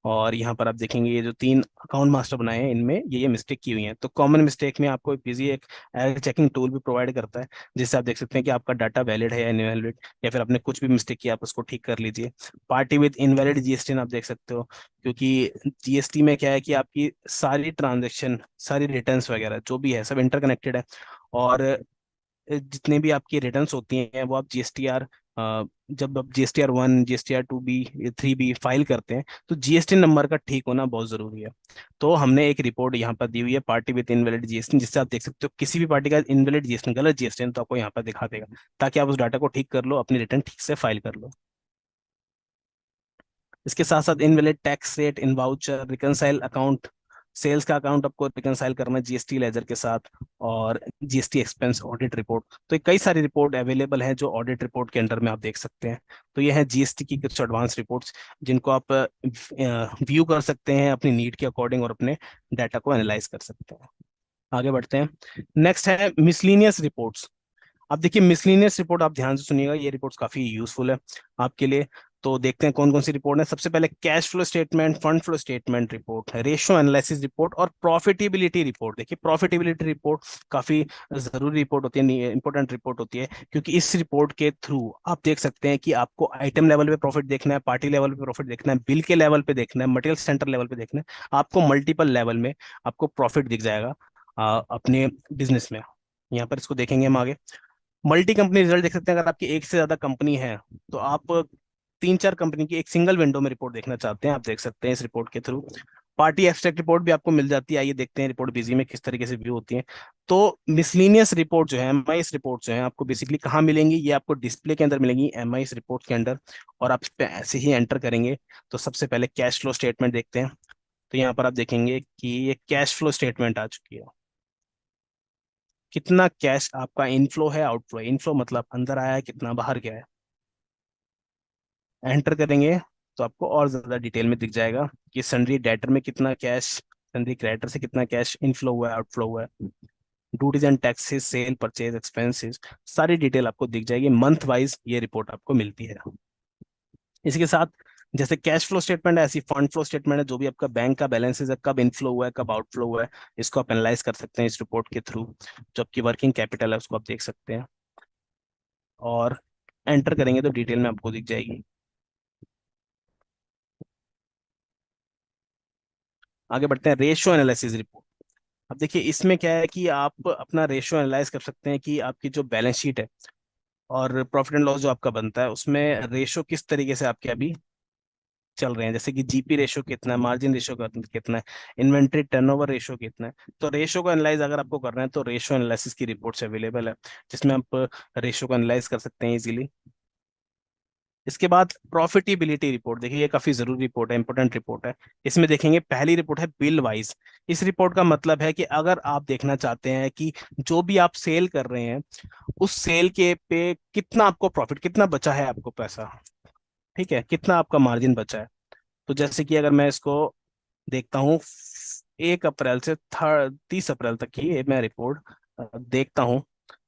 और यहाँ पर आप देखेंगे ये जो 3 अकाउंट मास्टर बनाए हैं, इनमें ये मिस्टेक की हुई है। तो कॉमन मिस्टेक में आपको पीजी एक एरर चेकिंग टूल भी प्रोवाइड करता है, जिससे आप देख सकते हैं कि आपका डाटा वैलिड है या इनवैलिड, या फिर आपने कुछ भी मिस्टेक किया आप उसको ठीक कर लीजिए। पार्टी विद इनवैलिड जीएसटी आप देख सकते हो, क्योंकि जीएसटी में क्या है कि आपकी सारी ट्रांजेक्शन, सारी रिटर्न्स वगैरह जो भी है सब इंटरकनेक्टेड है, और जितने भी आपकी रिटर्न्स होती हैं वो आप जीएसटीआर, जब आप GSTR 1, GSTR 2B 3B file करते हैं, तो जीएसटी नंबर का ठीक होना बहुत जरूरी है। तो हमने एक रिपोर्ट यहाँ पर दी हुई है, पार्टी विद इनवैलिड जीएसटी, जिससे आप देख सकते हो किसी भी पार्टी का इनवैलिड जीएसटी, गलत जीएसटी तो आपको यहाँ पर दिखा देगा, ताकि आप उस डाटा को ठीक कर लो, अपनी रिटर्न ठीक से फाइल कर लो। इसके साथ साथ invalid tax rate in voucher, reconcile account, sales का अकाउंट आपको रिकनसाइल करना है जीएसटी लेजर के साथ, और जीएसटी एक्सपेंस ऑडिट रिपोर्ट। तो ये कई सारी रिपोर्ट अवेलेबल हैं जो ऑडिट रिपोर्ट के अंडर में आप देख सकते हैं। तो ये है जीएसटी की कुछ एडवांस रिपोर्ट्स, जिनको आप व्यू कर सकते हैं अपनी नीड के अकॉर्डिंग, और अपने डाटा को एनालाइज कर सकते हैं। आगे बढ़ते हैं। नेक्स्ट है मिसलीनियस रिपोर्ट्स। अब देखिए मिसलिनियस रिपोर्ट आप ध्यान से सुनिएगा, ये रिपोर्ट्स काफी यूजफुल है आपके लिए। तो देखते हैं कौन कौन सी रिपोर्ट है। सबसे पहले cash flow statement, fund flow statement report, ratio analysis report, और प्रॉफिटेबिलिटी रिपोर्ट। देखिए प्रॉफिटेबिलिटी रिपोर्ट काफी जरूरी रिपोर्ट होती है, इंपॉर्टेंट रिपोर्ट होती है, क्योंकि इस रिपोर्ट के थ्रू आप देख सकते हैं कि आपको आइटम लेवल पे प्रॉफिट देखना है, पार्टी लेवल पे प्रॉफिट देखना है, बिल के लेवल पे देखना है, मटेरियल सेंटर लेवल पे देखना है, आपको मल्टीपल लेवल में आपको प्रॉफिट दिख जाएगा अपने बिजनेस में। यहाँ पर इसको देखेंगे हम आगे। मल्टी कंपनी रिजल्ट देख सकते हैं, अगर आपकी एक से ज्यादा कंपनी है, तो आप 3-4 कंपनी की एक सिंगल विंडो में रिपोर्ट देखना चाहते हैं, आप देख सकते हैं इस रिपोर्ट के थ्रू। पार्टी एब्स्ट्रैक्ट रिपोर्ट भी आपको मिल जाती है, आइए देखते हैं रिपोर्ट बिजी में किस तरीके से व्यू होती है। तो मिसलीनियस रिपोर्ट जो है, एमआईएस रिपोर्ट जो है, आपको बेसिकली कहाँ मिलेंगी? ये आपको डिस्प्ले के अंदर मिलेंगी, एमआईएस रिपोर्ट के अंदर, और आप इस पे ऐसे ही एंटर करेंगे। तो सबसे पहले कैश फ्लो स्टेटमेंट देखते हैं। तो यहाँ पर आप देखेंगे कि ये कैश फ्लो स्टेटमेंट आ चुकी है, कितना कैश आपका इनफ्लो है, आउटफ्लो है। इनफ्लो मतलब अंदर आया है, कितना बाहर गया है। एंटर करेंगे तो आपको और ज्यादा डिटेल में दिख जाएगा कि सन्ड्री डेटर में कितना कैश, सन्ड्री क्रेडिटर से कितना कैश इनफ्लो हुआ है, आउटफ्लो हुआ है, duties and taxes, cell purchase expenses, सारी डिटेल आपको दिख जाएगी। मंथ वाइज ये रिपोर्ट आपको मिलती है। इसी के साथ जैसे कैश फ्लो स्टेटमेंट है, ऐसी फंड फ्लो स्टेटमेंट है, जो भी आपका बैंक का बैलेंसेस है, कब इनफ्लो हुआ है, कब आउटफ्लो हुआ है, इसको आप एनालाइज कर सकते हैं इस रिपोर्ट के थ्रू। जो आपकी वर्किंग कैपिटल है उसको आप देख सकते हैं, और एंटर करेंगे तो डिटेल में आपको दिख जाएगी। आगे बढ़ते हैं, रेशियो एनालिसिस रिपोर्ट। अब देखिए इसमें क्या है कि आप अपना रेशियो एनालाइज कर सकते हैं कि आपकी जो बैलेंस शीट है और प्रॉफिट एंड लॉस जो आपका बनता है उसमें रेशो किस तरीके से आपके अभी चल रहे हैं, जैसे कि जीपी रेशो कितना है, मार्जिन रेशो कितना है, इन्वेंट्री टर्नओवर रेशो कितना है। तो रेशो को एनालाइज अगर आपको करना है तो रेशो एनालिसिस की रिपोर्ट्स अवेलेबल है, जिसमें आप रेशो को एनालाइज कर सकते हैं इजीली। इसके बाद प्रॉफिटेबिलिटी रिपोर्ट, देखिए ये काफी जरूरी रिपोर्ट है, इंपॉर्टेंट रिपोर्ट है। इसमें देखेंगे पहली रिपोर्ट है बिल वाइज। इस रिपोर्ट का मतलब है कि अगर आप देखना चाहते हैं कि जो भी आप सेल कर रहे हैं उस सेल के पे कितना आपको प्रॉफिट, कितना बचा है आपको पैसा, ठीक है, कितना आपका मार्जिन बचा है। तो जैसे कि अगर मैं इसको देखता हूँ 1 अप्रैल से 30 अप्रैल तक की ये मैं रिपोर्ट देखता हूँ।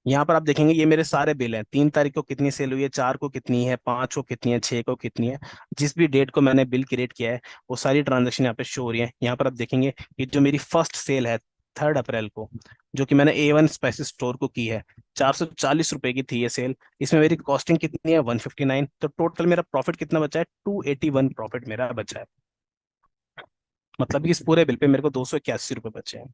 यहाँ पर आप देखेंगे ये मेरे सारे बिल हैं, 3 तारीख को कितनी सेल हुई है, 4 को कितनी है, 5 को कितनी है, 6 को कितनी है। जिस भी डेट को मैंने बिल क्रिएट किया है वो सारी ट्रांजेक्शन यहाँ पे शो हो रही है। यहाँ पर आप देखेंगे कि जो मेरी फर्स्ट सेल है 3 अप्रैल को, जो कि मैंने A1 स्पाइसेस स्टोर को की है, 440 रुपए की थी ये सेल। इसमें मेरी कॉस्टिंग कितनी है, 159। तो टोटल मेरा प्रॉफिट कितना बचा है, 281 प्रॉफिट मेरा बचा है। मतलब कि इस पूरे बिल पे मेरे को 281 रुपये बचे हैं।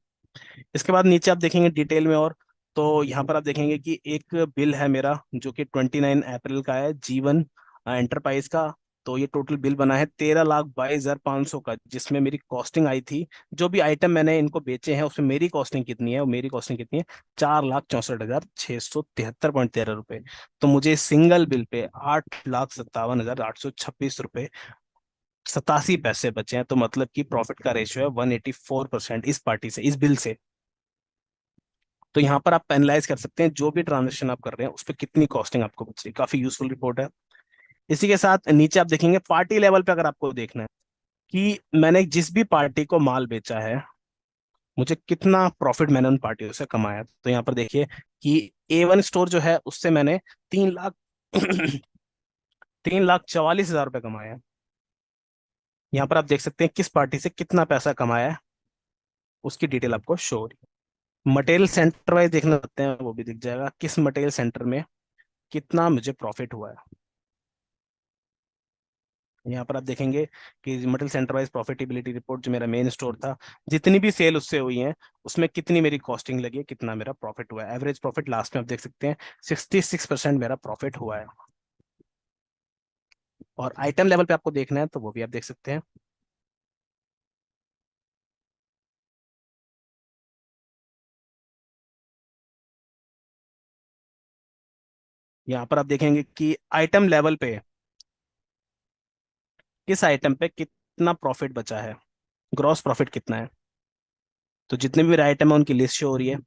इसके बाद नीचे आप देखेंगे डिटेल में, और तो यहाँ पर आप देखेंगे कि एक बिल है मेरा जो कि 29 अप्रैल का है, जीवन एंटरप्राइज का। तो ये टोटल बिल बना है 13,22,500 का, जिसमें मेरी कॉस्टिंग आई थी, जो भी आइटम मैंने इनको बेचे हैं उसमें मेरी कॉस्टिंग कितनी है, और मेरी कॉस्टिंग कितनी है, 4,64,673.13 रुपए। तो मुझे सिंगल बिल पे 8,57,826 रुपये 87 पैसे बचे हैं। तो मतलब कि प्रॉफिट का रेशियो है 184% इस पार्टी से, इस बिल से। तो यहाँ पर आप एनालाइज कर सकते हैं जो भी ट्रांजेक्शन आप कर रहे हैं उस पर कितनी कॉस्टिंग आपको बची है। काफी यूजफुल रिपोर्ट है। इसी के साथ नीचे आप देखेंगे पार्टी लेवल पे, अगर आपको देखना है कि मैंने जिस भी पार्टी को माल बेचा है मुझे कितना प्रॉफिट मैंने उन पार्टियों से कमाया, तो यहाँ पर देखिए कि A1 स्टोर जो है उससे मैंने 3 लाख 3,44,000 रुपये कमाया है। यहाँ पर आप देख सकते हैं किस पार्टी से कितना पैसा कमाया है, उसकी डिटेल आपको शो हो रही है। मटेरियल सेंटर वाइज देखना चाहते हैं वो भी दिख जाएगा, किस मटेरियल सेंटर में कितना मुझे प्रॉफिट हुआ है। यहाँ पर आप देखेंगे कि material centre wise profitability report, जो मेरा मेन स्टोर था, जितनी भी सेल उससे हुई है उसमें कितनी मेरी कॉस्टिंग लगी है, कितना मेरा प्रॉफिट हुआ है। एवरेज प्रॉफिट लास्ट में आप देख सकते हैं 66% मेरा प्रॉफिट हुआ है। और आइटम लेवल पे आपको देखना है तो वो भी आप देख सकते हैं। यहाँ पर आप देखेंगे कि आइटम लेवल पे किस आइटम पे कितना प्रॉफिट बचा है, ग्रॉस प्रॉफिट कितना है। तो जितने भी मेरे आइटम है उनकी लिस्ट शो हो रही है,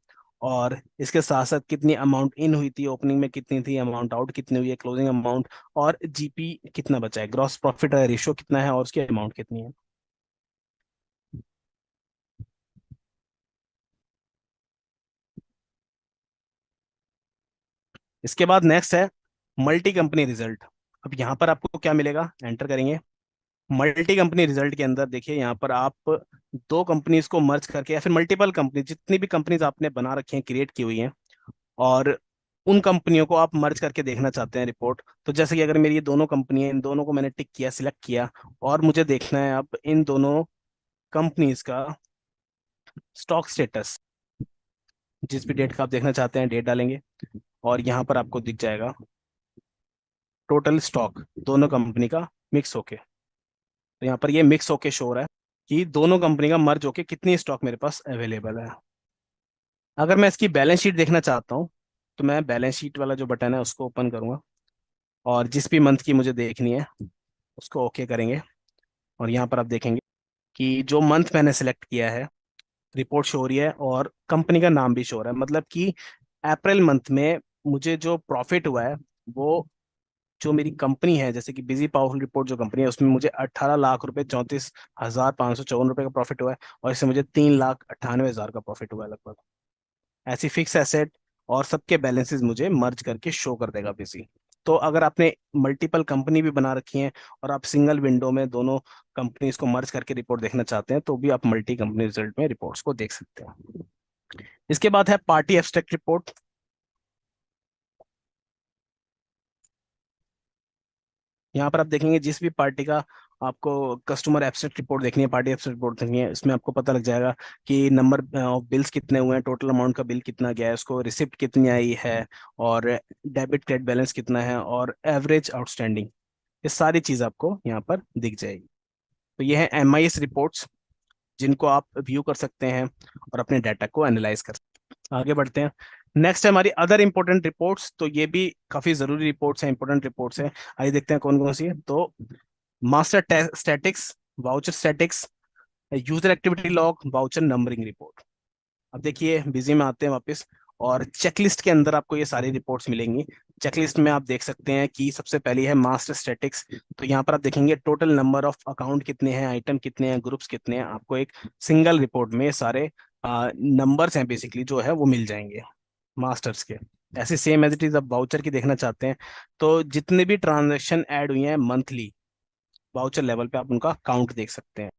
और इसके साथ साथ कितनी अमाउंट इन हुई थी, ओपनिंग में कितनी थी, अमाउंट आउट कितनी हुई है, क्लोजिंग अमाउंट, और जीपी कितना बचा है, ग्रॉस प्रॉफिट रेशियो कितना है, और उसकी अमाउंट कितनी है। इसके बाद नेक्स्ट है मल्टी कंपनी रिजल्ट। अब यहाँ पर आपको क्या मिलेगा, एंटर करेंगे मल्टी कंपनी रिजल्ट के अंदर, देखिए यहाँ पर आप दो कंपनीज को मर्ज करके, या फिर मल्टीपल कंपनी, जितनी भी कंपनीज आपने बना रखी हैं, क्रिएट की हुई हैं, और उन कंपनियों को आप मर्ज करके देखना चाहते हैं रिपोर्ट। तो जैसे कि अगर मेरी ये दोनों कंपनी है, इन दोनों को मैंने टिक किया, सिलेक्ट किया, और मुझे देखना है अब इन दोनों कंपनीज का स्टॉक स्टेटस। जिस भी डेट का आप देखना चाहते हैं डेट डालेंगे, और यहाँ पर आपको दिख जाएगा टोटल स्टॉक दोनों कंपनी का मिक्स होके। तो यहाँ पर ये मिक्स होके शो हो रहा है कि दोनों कंपनी का मर्ज होके कितनी स्टॉक मेरे पास अवेलेबल है। अगर मैं इसकी बैलेंस शीट देखना चाहता हूँ तो मैं बैलेंस शीट वाला जो बटन है उसको ओपन करूंगा, और जिस भी मंथ की मुझे देखनी है उसको ओके करेंगे। और यहाँ पर आप देखेंगे कि जो मंथ मैंने सेलेक्ट किया है रिपोर्ट शो हो रही है, और कंपनी का नाम भी शो हो रहा है। मतलब कि अप्रैल मंथ में मुझे जो प्रॉफिट हुआ है वो, जो मेरी कंपनी है जैसे कि बिजी पावरफुल रिपोर्ट जो कंपनी है उसमें मुझे 18,34,54 का प्रॉफिट हुआ है, और इससे मुझे 3,98,000 का प्रॉफिट हुआ है लगभग। ऐसी फिक्स एसेट और सबके बैलेंसेस मुझे मर्ज करके शो कर देगा बिजी। तो अगर आपने मल्टीपल कंपनी भी बना रखी है और आप सिंगल विंडो में दोनों कंपनीज को मर्ज करके रिपोर्ट देखना चाहते हैं तो भी आप मल्टी कंपनी रिजल्ट में रिपोर्ट्स को देख सकते हैं। इसके बाद है पार्टी एब्स्ट्रैक्ट रिपोर्ट। यहाँ पर आप देखेंगे जिस भी पार्टी का आपको कस्टमर एब्सेंट रिपोर्ट देखनी है, पार्टी एब्सेंट रिपोर्ट देखनी है, इसमें आपको पता लग जाएगा कि नंबर ऑफ बिल्स कितने हुए हैं, टोटल अमाउंट का बिल कितना गया है, उसको रिसिप्ट कितनी आई है, और डेबिट क्रेडिट बैलेंस कितना है, और एवरेज आउटस्टैंडिंग। ये सारी चीज आपको यहाँ पर दिख जाएगी। तो ये है MIS रिपोर्ट्स, जिनको आप व्यू कर सकते हैं और अपने डाटा को एनालाइज कर सकते हैं। आगे बढ़ते हैं। नेक्स्ट है हमारी अदर इंपॉर्टेंट रिपोर्ट्स। तो ये भी काफी जरूरी रिपोर्ट्स हैं, इंपॉर्टेंट रिपोर्ट्स हैं। आइए देखते हैं कौन कौन सी है। तो master statics, voucher statics, user activity log, voucher numbering report. अब देखिए बिजी में आते हैं वापस, और चेकलिस्ट के अंदर आपको ये सारी रिपोर्ट्स मिलेंगी। चेकलिस्ट में आप देख सकते हैं कि सबसे पहली है मास्टर स्टैटिक्स। तो यहाँ पर आप देखेंगे टोटल नंबर ऑफ अकाउंट कितने हैं, आइटम कितने हैं, ग्रुप्स कितने हैं। आपको एक सिंगल रिपोर्ट में सारे नंबर्स हैं बेसिकली जो है वो मिल जाएंगे मास्टर्स के। ऐसे सेम एज इट इज, अब वाउचर की देखना चाहते हैं तो जितने भी ट्रांजेक्शन ऐड हुई हैं मंथली, वाउचर लेवल पे आप उनका काउंट देख सकते हैं।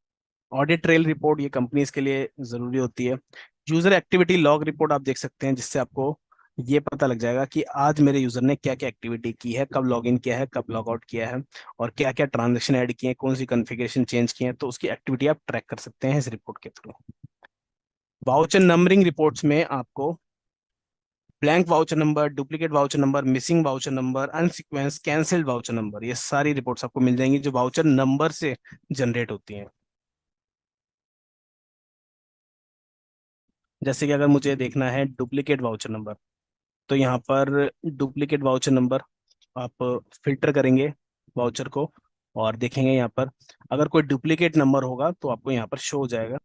ऑडिट ट्रेल रिपोर्ट ये कंपनीज के लिए जरूरी होती है। यूजर एक्टिविटी लॉग रिपोर्ट आप देख सकते हैं, जिससे आपको ये पता लग जाएगा कि आज मेरे यूजर ने क्या क्या एक्टिविटी की है, कब लॉग इन किया है, कब लॉग आउट किया है, और क्या क्या ट्रांजेक्शन ऐड किए हैं, कौन सी कॉन्फ़िगरेशन चेंज की है। तो उसकी एक्टिविटी आप ट्रैक कर सकते हैं इस रिपोर्ट के थ्रू। वाउचर नंबरिंग रिपोर्ट्स में आपको blank voucher number, duplicate voucher number, missing voucher number, unsequence, cancelled voucher number, ये सारी रिपोर्ट्स आपको मिल जाएंगी जो वाउचर नंबर से जनरेट होती हैं। जैसे कि अगर मुझे देखना है डुप्लीकेट वाउचर नंबर, तो यहाँ पर डुप्लीकेट वाउचर नंबर आप फिल्टर करेंगे वाउचर को, और देखेंगे यहाँ पर अगर कोई डुप्लीकेट नंबर होगा तो आपको यहाँ पर शो हो जाएगा।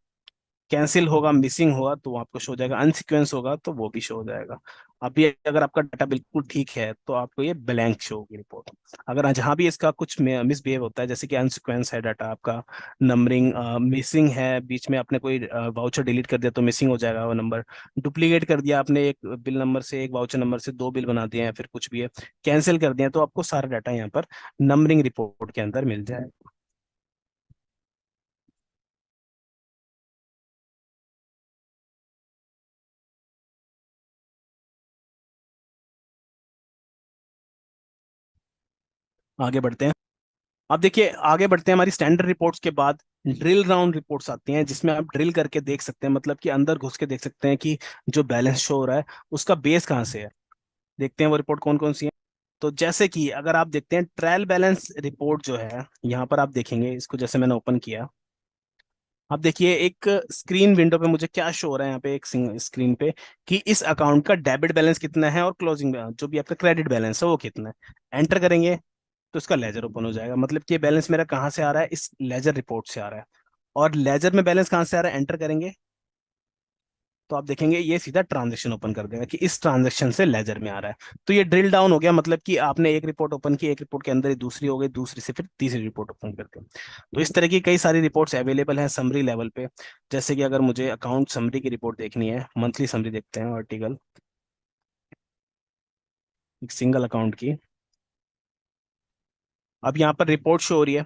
कैंसिल होगा, मिसिंग होगा तो आपको शो हो जाएगा, अनसीक्वेंस होगा तो वो भी शो हो जाएगा। अब ये अगर आपका डाटा बिल्कुल ठीक है तो आपको ये ब्लैंक शो होगी रिपोर्ट। अगर जहाँ भी इसका कुछ मिसबिहेव होता है, जैसे कि अनसीक्वेंस है डाटा आपका, नंबरिंग मिसिंग है, बीच में आपने कोई वाउचर डिलीट कर दिया तो मिसिंग हो जाएगा वो नंबर, डुप्लीकेट कर दिया आपने एक बिल नंबर से, एक वाउचर नंबर से दो बिल बना दिए हैं, फिर कुछ भी है, कैंसिल कर दिया, तो आपको सारा डाटा यहाँ पर नंबरिंग रिपोर्ट के अंदर मिल जाएगा। आगे बढ़ते हैं। अब देखिए आगे बढ़ते हैं, हमारी स्टैंडर्ड रिपोर्ट्स के बाद ड्रिल डाउन रिपोर्ट्स आती हैं, जिसमें आप ड्रिल करके देख सकते हैं, मतलब कि अंदर घुस के देख सकते हैं कि जो बैलेंस शो हो रहा है उसका बेस कहाँ से है। देखते हैं वो रिपोर्ट कौन कौन सी है। तो जैसे कि अगर आप देखते हैं ट्रायल बैलेंस रिपोर्ट जो है, यहाँ पर आप देखेंगे इसको, जैसे मैंने ओपन किया, आप देखिए एक स्क्रीन विंडो पे मुझे क्या शो हो रहा है यहाँ पे, एक स्क्रीन पे, कि इस अकाउंट का डेबिट बैलेंस कितना है और क्लोजिंग जो भी आपका क्रेडिट बैलेंस है वो कितना है। एंटर करेंगे तो इसका लेजर ओपन हो जाएगा, मतलब कि ये बैलेंस मेरा कहाँ से आ रहा है, इस लेजर रिपोर्ट से आ रहा है। और लेजर में बैलेंस कहाँ से आ रहा है, एंटर करेंगे तो आप देखेंगे ये सीधा ट्रांजेक्शन ओपन कर देगा कि इस ट्रांजेक्शन से लेजर में आ रहा है। तो ये ड्रिल डाउन हो गया, मतलब कि आपने एक रिपोर्ट ओपन की, एक रिपोर्ट के अंदर ही दूसरी हो गई, दूसरी से फिर तीसरी रिपोर्ट ओपन करते हैं। तो इस तरह की कई सारी रिपोर्ट्स अवेलेबल हैं समरी लेवल पे। जैसे कि अगर मुझे अकाउंट समरी की रिपोर्ट देखनी है, मंथली समरी देखते हैं आर्टिकल, एक सिंगल अकाउंट की। अब यहाँ पर रिपोर्ट शो हो रही है,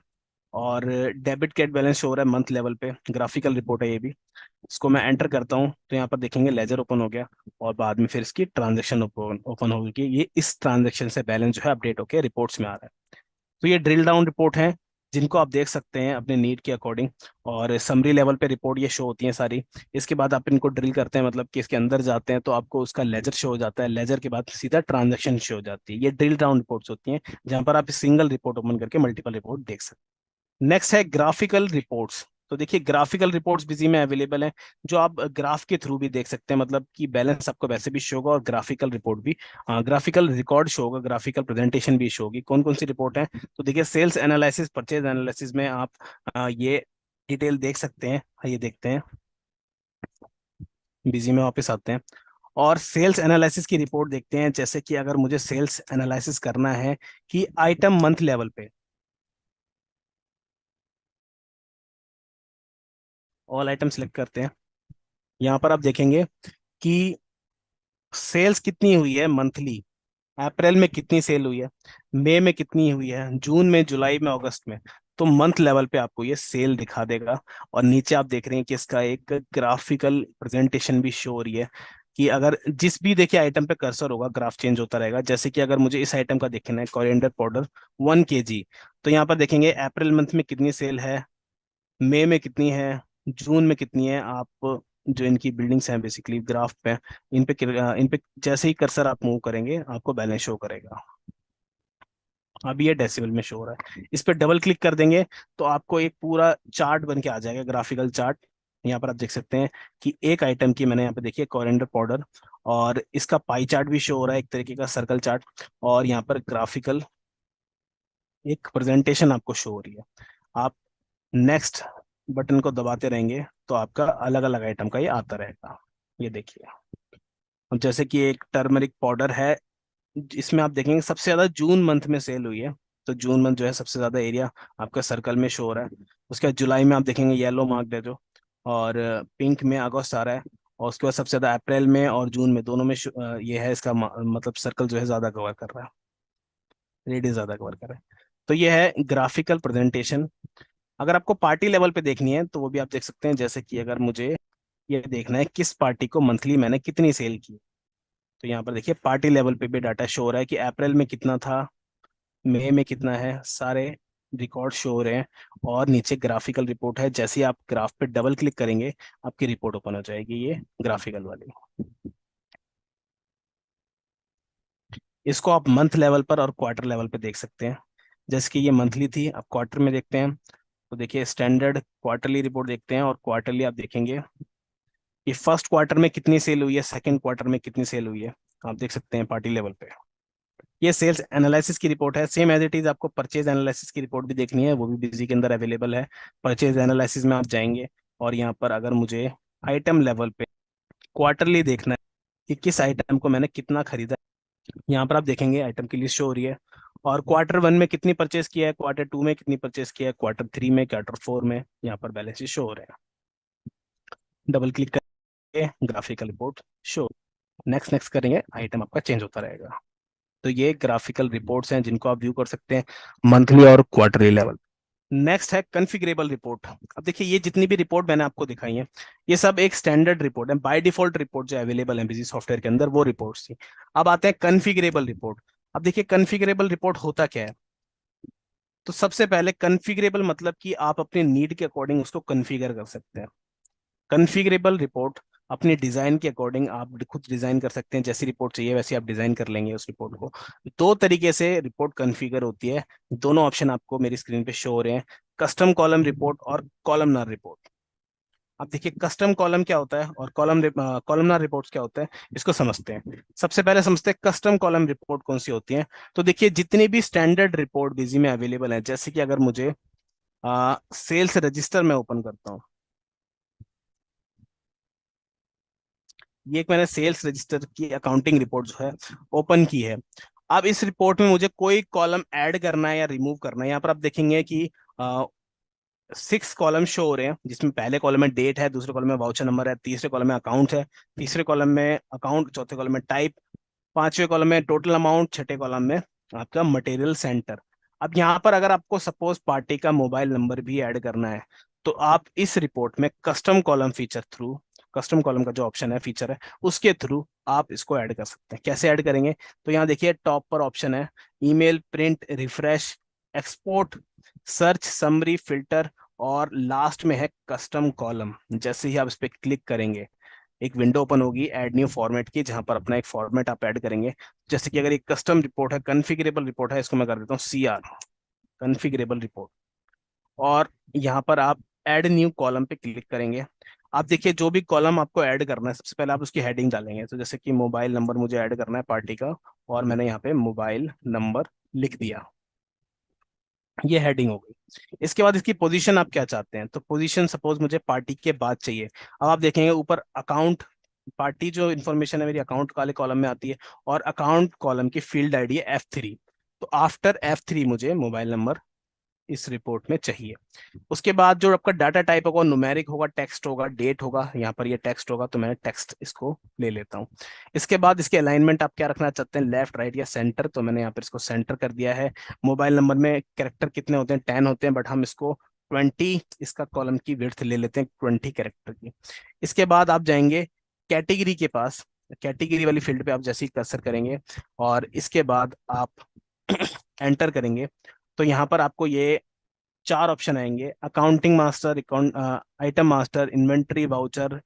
और डेबिट क्रेडिट बैलेंस शो हो रहा है मंथ लेवल पे, ग्राफिकल रिपोर्ट है ये भी। इसको मैं एंटर करता हूँ तो यहाँ पर देखेंगे लेजर ओपन हो गया, और बाद में फिर इसकी ट्रांजेक्शन ओपन ओपन होगी कि ये इस ट्रांजेक्शन से बैलेंस जो है अपडेट होकर रिपोर्ट्स में आ रहा है। तो ये ड्रिल डाउन रिपोर्ट है, जिनको आप देख सकते हैं अपने नीड के अकॉर्डिंग, और समरी लेवल पे रिपोर्ट ये शो होती है सारी। इसके बाद आप इनको ड्रिल करते हैं, मतलब कि इसके अंदर जाते हैं तो आपको उसका लेजर शो हो जाता है, लेजर के बाद सीधा ट्रांजेक्शन शो हो जाती है। ये ड्रिल डाउन रिपोर्ट्स होती हैं, जहां पर आप सिंगल रिपोर्ट ओपन करके मल्टीपल रिपोर्ट देख सकते हैं। नेक्स्ट है ग्राफिकल रिपोर्ट्स। तो देखिए ग्राफिकल रिपोर्ट्स बिजी में अवेलेबल हैं, जो आप ग्राफ के थ्रू भी देख सकते हैं, मतलब कि बैलेंस आपको वैसे भी शो होगा और ग्राफिकल रिपोर्ट भी, ग्राफिकल रिकॉर्ड शो होगा, ग्राफिकल प्रेजेंटेशन भी शो होगी। कौन कौन सी रिपोर्ट है, तो देखिए सेल्स एनालिसिस, परचेज एनालिसिस में आप ये डिटेल देख सकते हैं। ये देखते हैं, बिजी में वापस आते हैं, और सेल्स एनालिसिस की रिपोर्ट देखते हैं। जैसे कि अगर मुझे सेल्स एनालिसिस करना है कि आइटम मंथ लेवल पे, ऑल आइटम सेलेक्ट करते हैं। यहाँ पर आप देखेंगे कि सेल्स कितनी हुई है मंथली, अप्रैल में कितनी सेल हुई है, मई में कितनी हुई है, जून में, जुलाई में, अगस्त में। तो मंथ लेवल पे आपको ये सेल दिखा देगा। और नीचे आप देख रहे हैं कि इसका एक ग्राफिकल प्रेजेंटेशन भी शो हो रही है, कि अगर जिस भी देखिए आइटम पे कर्सर होगा ग्राफ चेंज होता रहेगा। जैसे कि अगर मुझे इस आइटम का देखना है कोरिएंडर पाउडर 1 kg, तो यहाँ पर देखेंगे अप्रैल मंथ में कितनी सेल है, मई में कितनी है, जून में कितनी है। आप जो इनकी बिल्डिंग्स हैं बेसिकली ग्राफ पे, इन पे जैसे ही कर्सर आप मूव करेंगे आपको बैलेंस शो करेगा। अभी ये डेसिबल में शो हो रहा है, इस पर डबल क्लिक कर देंगे तो आपको एक पूरा चार्ट बन के आ जाएगा, ग्राफिकल चार्ट। यहाँ पर आप देख सकते हैं कि एक आइटम की मैंने यहाँ पे देखिए कोरिएंडर पाउडर, और इसका पाई चार्ट भी शो हो रहा है, एक तरीके का सर्कल चार्ट। और यहाँ पर ग्राफिकल एक प्रेजेंटेशन आपको शो हो रही है। आप नेक्स्ट बटन को दबाते रहेंगे तो आपका अलग अलग आइटम का ये आता रहेगा। ये देखिए, अब जैसे कि एक टर्मरिक पाउडर है, इसमें आप देखेंगे सबसे ज्यादा जून मंथ में सेल हुई है। तो जून मंथ जो है सबसे ज्यादा एरिया आपका सर्कल में शो हो रहा है। उसके बाद जुलाई में आप देखेंगे येलो मार्क्ड है जो, और पिंक में अगस्त आ रहा है। और उसके बाद सबसे ज्यादा अप्रैल में और जून में दोनों में ये है इसका मतलब सर्कल जो है ज्यादा कवर कर रहा है, रेडियस ज्यादा कवर कर रहा है। तो ये है ग्राफिकल प्रेजेंटेशन। अगर आपको पार्टी लेवल पे देखनी है तो वो भी आप देख सकते हैं। जैसे कि अगर मुझे ये देखना है किस पार्टी को मंथली मैंने कितनी सेल की, तो यहाँ पर देखिए पार्टी लेवल पे भी डाटा शो हो रहा है कि अप्रैल में कितना था, मई में कितना है, सारे रिकॉर्ड शो हो रहे हैं। और नीचे ग्राफिकल रिपोर्ट है, जैसे ही आप ग्राफ पे डबल क्लिक करेंगे आपकी रिपोर्ट ओपन हो जाएगी, ये ग्राफिकल वाली। इसको आप मंथ लेवल पर और क्वार्टर लेवल पे देख सकते हैं। जैसे कि ये मंथली थी, अब क्वार्टर में देखते हैं। तो देखिए स्टैंडर्ड क्वार्टरली रिपोर्ट देखते हैं, और क्वार्टरली आप देखेंगे कि फर्स्ट क्वार्टर में कितनी सेल हुई है, सेकंड क्वार्टर में कितनी सेल हुई है, आप देख सकते हैं पार्टी लेवल पे। ये सेल्स एनालिसिस की रिपोर्ट है, सेम एज इट इज। आपको परचेज एनालिसिस की रिपोर्ट भी देखनी है, वो भी बिजी के अंदर अवेलेबल है। परचेज एनालिसिस में आप जाएंगे, और यहाँ पर अगर मुझे आइटम लेवल पे क्वार्टरली देखना है कि किस आइटम को मैंने कितना खरीदा, यहाँ पर आप देखेंगे आइटम की लिस्ट शो हो रही है। और क्वार्टर वन में कितनी परचेज किया है, क्वार्टर टू में कितनी परचेज किया है, क्वार्टर थ्री में, क्वार्टर फोर में, यहाँ पर बैलेंस शो हो रहे हैं। डबल क्लिक करके graphical report show, next next करेंगे आइटम आपका चेंज होता रहेगा। तो ये ग्राफिकल रिपोर्ट्स हैं जिनको आप व्यू कर सकते हैं मंथली और क्वार्टरली लेवल। नेक्स्ट है कॉन्फ़िगरेबल रिपोर्ट। अब देखिए ये जितनी भी रिपोर्ट मैंने आपको दिखाई है, ये सब एक स्टैंडर्ड रिपोर्ट है, बाय डिफॉल्ट रिपोर्ट जो अवेलेबल है बिजी सॉफ्टवेयर के अंदर वो रिपोर्ट्स थी। अब आते हैं कॉन्फ़िगरेबल रिपोर्ट। अब देखिए कॉन्फ़िगरेबल रिपोर्ट होता क्या है। तो सबसे पहले कॉन्फ़िगरेबल मतलब कि आप अपने नीड के अकॉर्डिंग उसको कॉन्फ़िगर कर सकते हैं। कॉन्फ़िगरेबल रिपोर्ट अपने डिजाइन के अकॉर्डिंग आप खुद डिजाइन कर सकते हैं, जैसी रिपोर्ट चाहिए वैसे आप डिजाइन कर लेंगे उस रिपोर्ट को। दो तरीके से रिपोर्ट कॉन्फ़िगर होती है, दोनों ऑप्शन आपको मेरी स्क्रीन पे शो हो रहे हैं, कस्टम कॉलम रिपोर्ट और कॉलमनार रिपोर्ट। अब देखिए कस्टम कॉलम क्या होता है और कॉलमनार रिपोर्ट्स क्या होता है, इसको समझते हैं। सबसे पहले समझते हैं कस्टम कॉलम रिपोर्ट कौन सी होती है। तो देखिए जितनी भी स्टैंडर्ड रिपोर्ट बिजी में अवेलेबल है, जैसे कि अगर मुझे सेल्स रजिस्टर में ओपन करता हूँ, ये एक मैंने सेल्स रजिस्टर की अकाउंटिंग रिपोर्ट जो है ओपन की है। अब इस रिपोर्ट में मुझे कोई कॉलम ऐड करना है या रिमूव करना है, यहाँ पर आप देखेंगे कि 6 कॉलम शो हो रहे हैं, जिसमें पहले कॉलम में डेट है, दूसरे कॉलम में वाउचर नंबर है, तीसरे कॉलम में अकाउंट है, तीसरे कॉलम में अकाउंट, चौथे कॉलम में टाइप, पांचवें कॉलम में टोटल अमाउंट, छठे कॉलम में आपका मटेरियल सेंटर। अब यहाँ पर अगर आपको सपोज पार्टी का मोबाइल नंबर भी ऐड करना है, तो आप इस रिपोर्ट में custom column feature through, custom column का जो ऑप्शन है फीचर है उसके थ्रू आप इसको ऐड कर सकते हैं। कैसे ऐड करेंगे, तो यहाँ देखिए टॉप पर ऑप्शन है email, print, refresh, export, search, summary, filter, और लास्ट में है कस्टम कॉलम। जैसे ही आप इस पर क्लिक करेंगे एक विंडो ओपन होगी ऐड न्यू फॉर्मेट की, जहां पर अपना एक फॉर्मेट आप ऐड करेंगे। जैसे कि अगर एक कस्टम रिपोर्ट है, कॉन्फ़िगरेबल रिपोर्ट है, इसको मैं कर देता हूँ CR, कॉन्फ़िगरेबल रिपोर्ट। और यहाँ पर आप ऐड न्यू कॉलम पे क्लिक करेंगे। आप देखिए जो भी कॉलम आपको ऐड करना है सबसे पहले आप उसकी हेडिंग डालेंगे। तो जैसे कि मोबाइल नंबर मुझे ऐड करना है पार्टी का, और मैंने यहाँ पे मोबाइल नंबर लिख दिया, ये हेडिंग हो गई। इसके बाद इसकी पोजीशन आप क्या चाहते हैं, तो पोजीशन सपोज मुझे पार्टी के बाद चाहिए। अब आप देखेंगे ऊपर अकाउंट, पार्टी जो इन्फॉर्मेशन है मेरी अकाउंट वाले कॉलम में आती है, और अकाउंट कॉलम की फील्ड आईडी है F3। तो आफ्टर F3 मुझे मोबाइल नंबर इस रिपोर्ट में चाहिए। उसके बाद जो आपका डाटा टाइप होगा, न्यूमेरिक होगा, टेक्स्ट होगा, डेट होगा, यहाँ पर ये टेक्स्ट होगा तो मैं टेक्स्ट इसको ले लेता हूँ। इसके बाद इसके अलाइनमेंट आप क्या रखना चाहते हैं, लेफ्ट, राइट या सेंटर, तो मैंने यहाँ पर इसको सेंटर कर दिया है। मोबाइल नंबर में कैरेक्टर कितने होते हैं, 10 होते हैं, बट हम इसको 20, इसका कॉलम की विड्थ ले लेते हैं 20 कैरेक्टर की। इसके बाद आप जाएंगे कैटेगरी के पास, कैटेगरी वाली फील्ड पे आप जैसे ही कर्सर करेंगे और इसके बाद आप एंटर करेंगे, तो यहाँ पर आपको ये चार ऑप्शन आएंगे: accounting master, account item master, inventory voucher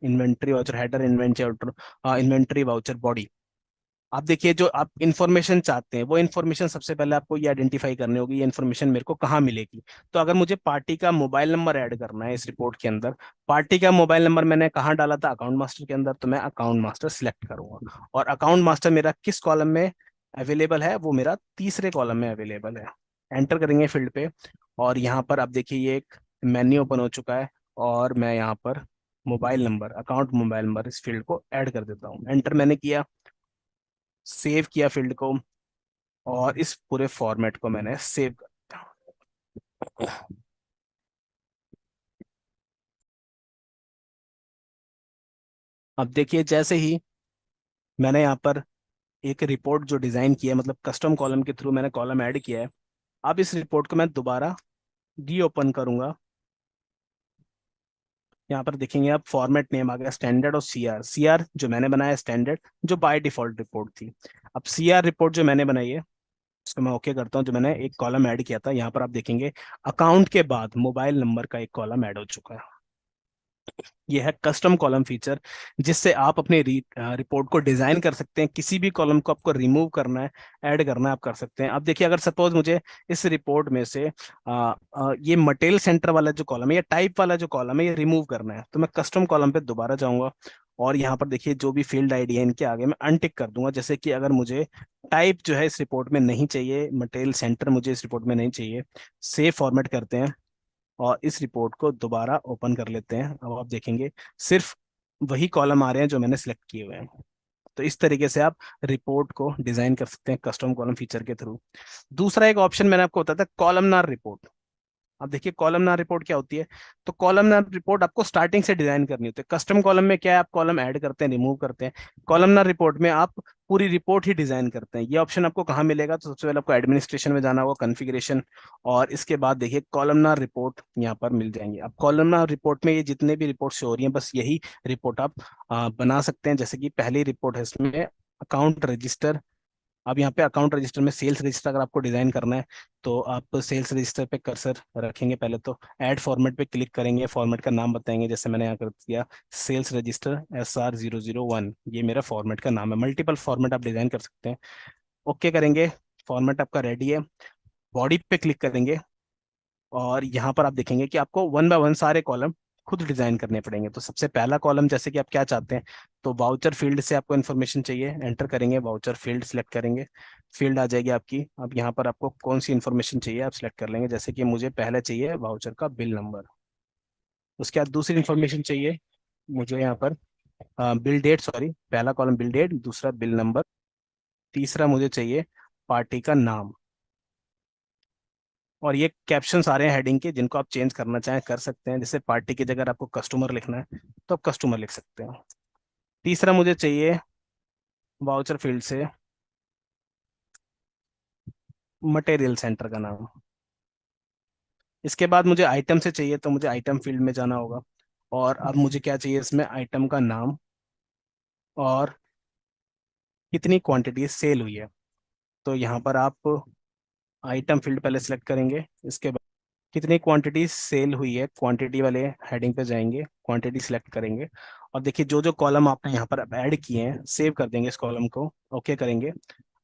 header, inventory voucher body. आप देखिए, जो आप इंफॉर्मेशन चाहते हैं वो इन्फॉर्मेशन सबसे पहले आपको ये आइडेंटिफाई करनी होगी, ये इन्फॉर्मेशन मेरे को कहाँ मिलेगी। तो अगर मुझे पार्टी का मोबाइल नंबर ऐड करना है इस रिपोर्ट के अंदर, पार्टी का मोबाइल नंबर मैंने कहाँ डाला था, अकाउंट मास्टर के अंदर, तो मैं अकाउंट मास्टर सिलेक्ट करूंगा। और अकाउंट मास्टर मेरा किस कॉलम में अवेलेबल है, वो मेरा तीसरे कॉलम में अवेलेबल है। एंटर करेंगे फील्ड पे, और यहाँ पर आप देखिए ये एक मेन्यू ओपन हो चुका है, और मैं यहाँ पर mobile number, account mobile number इस फील्ड को ऐड कर देता हूँ। एंटर मैंने किया, सेव किया फील्ड को, और इस पूरे फॉर्मेट को मैंने सेव कर दिया। अब देखिए, जैसे ही मैंने यहाँ पर एक रिपोर्ट जो डिजाइन किया है, मतलब कस्टम कॉलम के थ्रू मैंने कॉलम ऐड किया है, अब इस रिपोर्ट को मैं दोबारा रीओपन करूंगा। यहाँ पर देखेंगे आप, फॉर्मेट नेम आ गया स्टैंडर्ड, और सीआर, सीआर जो मैंने बनाया स्टैंडर्ड, जो बाय डिफॉल्ट रिपोर्ट थी। अब सीआर रिपोर्ट जो मैंने बनाई है उसको मैं ओके करता हूँ। जो मैंने एक कॉलम ऐड किया था, यहाँ पर आप देखेंगे अकाउंट के बाद मोबाइल नंबर का एक कॉलम ऐड हो चुका है। ये है कस्टम कॉलम फीचर, जिससे आप अपने रिपोर्ट को डिजाइन कर सकते हैं। किसी भी कॉलम को आपको रिमूव करना है, ऐड करना है, आप कर सकते हैं। अब देखिए, अगर सपोज मुझे इस रिपोर्ट में से ये मटेरियल सेंटर वाला जो कॉलम है, या टाइप वाला जो कॉलम है, ये रिमूव करना है, तो मैं कस्टम कॉलम पे दोबारा जाऊंगा, और यहाँ पर देखिए जो भी फील्ड आईडी है इनके आगे मैं अनटिक कर दूंगा। जैसे कि अगर मुझे टाइप जो है इस रिपोर्ट में नहीं चाहिए, मटेरियल सेंटर मुझे इस रिपोर्ट में नहीं चाहिए, सेव फॉर्मेट करते हैं, और इस रिपोर्ट को दोबारा ओपन कर लेते हैं। अब आप देखेंगे सिर्फ वही कॉलम आ रहे हैं जो मैंने सेलेक्ट किए हुए हैं। तो इस तरीके से आप रिपोर्ट को डिजाइन कर सकते हैं कस्टम कॉलम फीचर के थ्रू। दूसरा एक ऑप्शन मैंने आपको बताया था, कॉलमनार रिपोर्ट। अब देखिए कॉलमनार रिपोर्ट क्या होती है। तो कॉलमनार रिपोर्ट आपको स्टार्टिंग से डिजाइन करनी होती है। कस्टम कॉलम में क्या है, आप कॉलम ऐड करते हैं, रिमूव करते हैं। कॉलमनार रिपोर्ट में आप पूरी रिपोर्ट ही डिजाइन करते हैं। ये ऑप्शन आपको कहाँ मिलेगा, तो सबसे पहले आपको एडमिनिस्ट्रेशन में जाना होगा, कॉन्फ़िगरेशन, और इसके बाद देखिए कॉलमनार रिपोर्ट यहाँ पर मिल जाएंगे। अब कॉलमनार रिपोर्ट में ये जितने भी रिपोर्ट शो हो रही हैं, बस यही रिपोर्ट आप बना सकते हैं। जैसे कि पहली रिपोर्ट है इसमें अकाउंट रजिस्टर। अब यहाँ पे अकाउंट रजिस्टर में सेल्स रजिस्टर अगर आपको डिजाइन करना है, तो आप सेल्स रजिस्टर पे कर्सर रखेंगे। पहले तो ऐड फॉर्मेट पे क्लिक करेंगे, फॉर्मेट का नाम बताएंगे, जैसे मैंने यहाँ कर दिया सेल्स रजिस्टर SR001, ये मेरा फॉर्मेट का नाम है। मल्टीपल फॉर्मेट आप डिजाइन कर सकते हैं। ओके करेंगे, फॉर्मेट आपका रेडी है। बॉडी पे क्लिक करेंगे, और यहाँ पर आप देखेंगे कि आपको वन बाय वन सारे कॉलम खुद डिजाइन करने पड़ेंगे। तो सबसे पहला कॉलम, जैसे कि आप क्या चाहते हैं, तो वाउचर फील्ड से आपको इन्फॉर्मेशन चाहिए, एंटर करेंगे, वाउचर फील्ड सिलेक्ट करेंगे, फील्ड आ जाएगी आपकी। अब यहाँ पर आपको कौन सी इन्फॉर्मेशन चाहिए आप सिलेक्ट कर लेंगे। जैसे कि मुझे पहले चाहिए वाउचर का बिल नंबर, उसके बाद दूसरी इन्फॉर्मेशन चाहिए मुझे यहाँ पर बिल डेट, सॉरी, पहला कॉलम बिल डेट, दूसरा बिल नंबर, तीसरा मुझे चाहिए पार्टी का नाम। और ये कैप्शन आ रहे हैं हेडिंग के, जिनको आप चेंज करना चाहें कर सकते हैं। जैसे पार्टी की जगह आपको कस्टमर लिखना है, तो आप कस्टमर लिख सकते हैं। तीसरा मुझे चाहिए वाउचर फील्ड से मटेरियल सेंटर का नाम। इसके बाद मुझे आइटम से चाहिए, तो मुझे आइटम फील्ड में जाना होगा। और अब मुझे क्या चाहिए, इसमें आइटम का नाम, और कितनी क्वांटिटी सेल हुई है। तो यहाँ पर आप आइटम फील्ड पहले सेलेक्ट करेंगे, इसके बाद कितनी क्वांटिटी सेल हुई है, क्वांटिटी वाले हेडिंग पे जाएंगे, क्वांटिटी सिलेक्ट करेंगे। और देखिए जो जो कॉलम आपने यहाँ पर ऐड किए हैं, सेव कर देंगे इस कॉलम को, ओके करेंगे।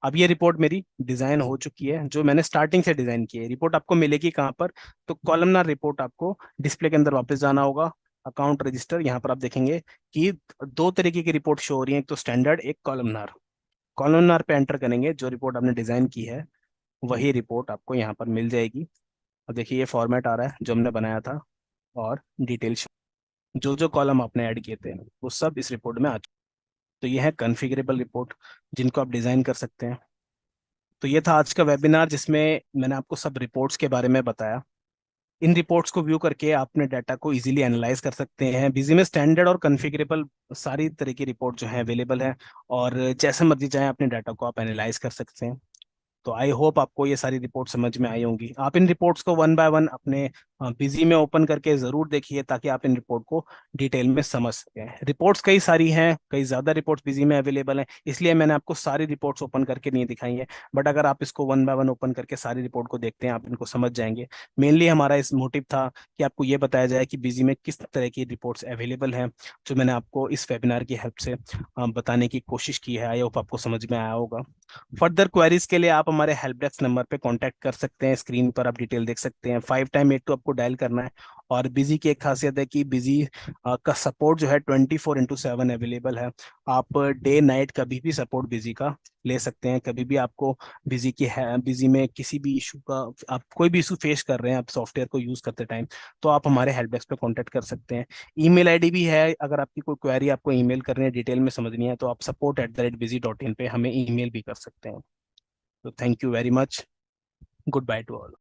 अब ये रिपोर्ट मेरी डिजाइन हो चुकी है, जो मैंने स्टार्टिंग से डिजाइन की है। रिपोर्ट आपको मिलेगी कहाँ पर, तो कॉलमनार रिपोर्ट आपको डिस्प्ले के अंदर वापस जाना होगा, अकाउंट रजिस्टर। यहाँ पर आप देखेंगे कि दो तरीके की रिपोर्ट शो हो रही है, एक तो स्टैंडर्ड, एक कॉलमनार। कॉलमनार पे एंटर करेंगे, जो रिपोर्ट आपने डिजाइन की है वही रिपोर्ट आपको यहाँ पर मिल जाएगी। और देखिए ये फॉर्मेट आ रहा है जो हमने बनाया था, और डिटेल, जो जो कॉलम आपने ऐड किए थे वो सब इस रिपोर्ट में आ चुके। तो ये है कॉन्फ़िगरेबल रिपोर्ट, जिनको आप डिजाइन कर सकते हैं। तो ये था आज का वेबिनार, जिसमें मैंने आपको सब रिपोर्ट्स के बारे में बताया। इन रिपोर्ट्स को व्यू करके आप अपने डाटा को इजीली एनालाइज कर सकते हैं। बिजी में स्टैंडर्ड और कॉन्फ़िगरेबल सारी तरह की रिपोर्ट जो है अवेलेबल है, और जैसे मर्जी चाहे अपने डाटा को आप एनालाइज कर सकते हैं। तो आई होप आपको ये सारी रिपोर्ट समझ में आई होंगी। आप इन रिपोर्ट्स को वन बाय वन अपने बिजी में ओपन करके जरूर देखिए ताकि आप इन रिपोर्ट को डिटेल में समझ सकें। रिपोर्ट्स कई सारी हैं, कई ज्यादा रिपोर्ट्स बिजी में अवेलेबल हैं, इसलिए मैंने आपको सारी रिपोर्ट्स ओपन करके नहीं दिखाई है। बट अगर आप इसको वन बाय वन ओपन करके सारी रिपोर्ट को देखते हैं आप इनको समझ जाएंगे। मेनली हमारा इस मोटिव था कि आपको ये बताया जाए कि बिजी में किस तरह की रिपोर्ट्स अवेलेबल हैं, जो मैंने आपको इस वेबिनार की हेल्प से बताने की कोशिश की है। आई होप आपको समझ में आया होगा। फर्दर क्वेरीज के लिए आप हमारे हेल्प डेस्क नंबर पे कांटेक्ट कर सकते हैं। स्क्रीन पर आप डिटेल देख सकते हैं। 5 टाइम 8 आपको डायल करना है। और बिजी की एक खासियत है कि बिजी का सपोर्ट जो है 24/7 अवेलेबल है। आप डे नाइट कभी भी सपोर्ट बिजी का ले सकते हैं। कभी भी आपको बिजी की है, बिजी में किसी भी इशू का, आप कोई भी इशू फेस कर रहे हैं आप सॉफ्टवेयर को यूज करते टाइम, तो आप हमारे हेल्प डेस्क पे कांटेक्ट कर सकते हैं। ईमेल आईडी भी है, अगर आपकी कोई क्वेरी आपको ईमेल करनी है, डिटेल में समझनी है, तो आप support@busy.in पे हमें ईमेल भी कर सकते हैं। तो thank you very much. Good by two all.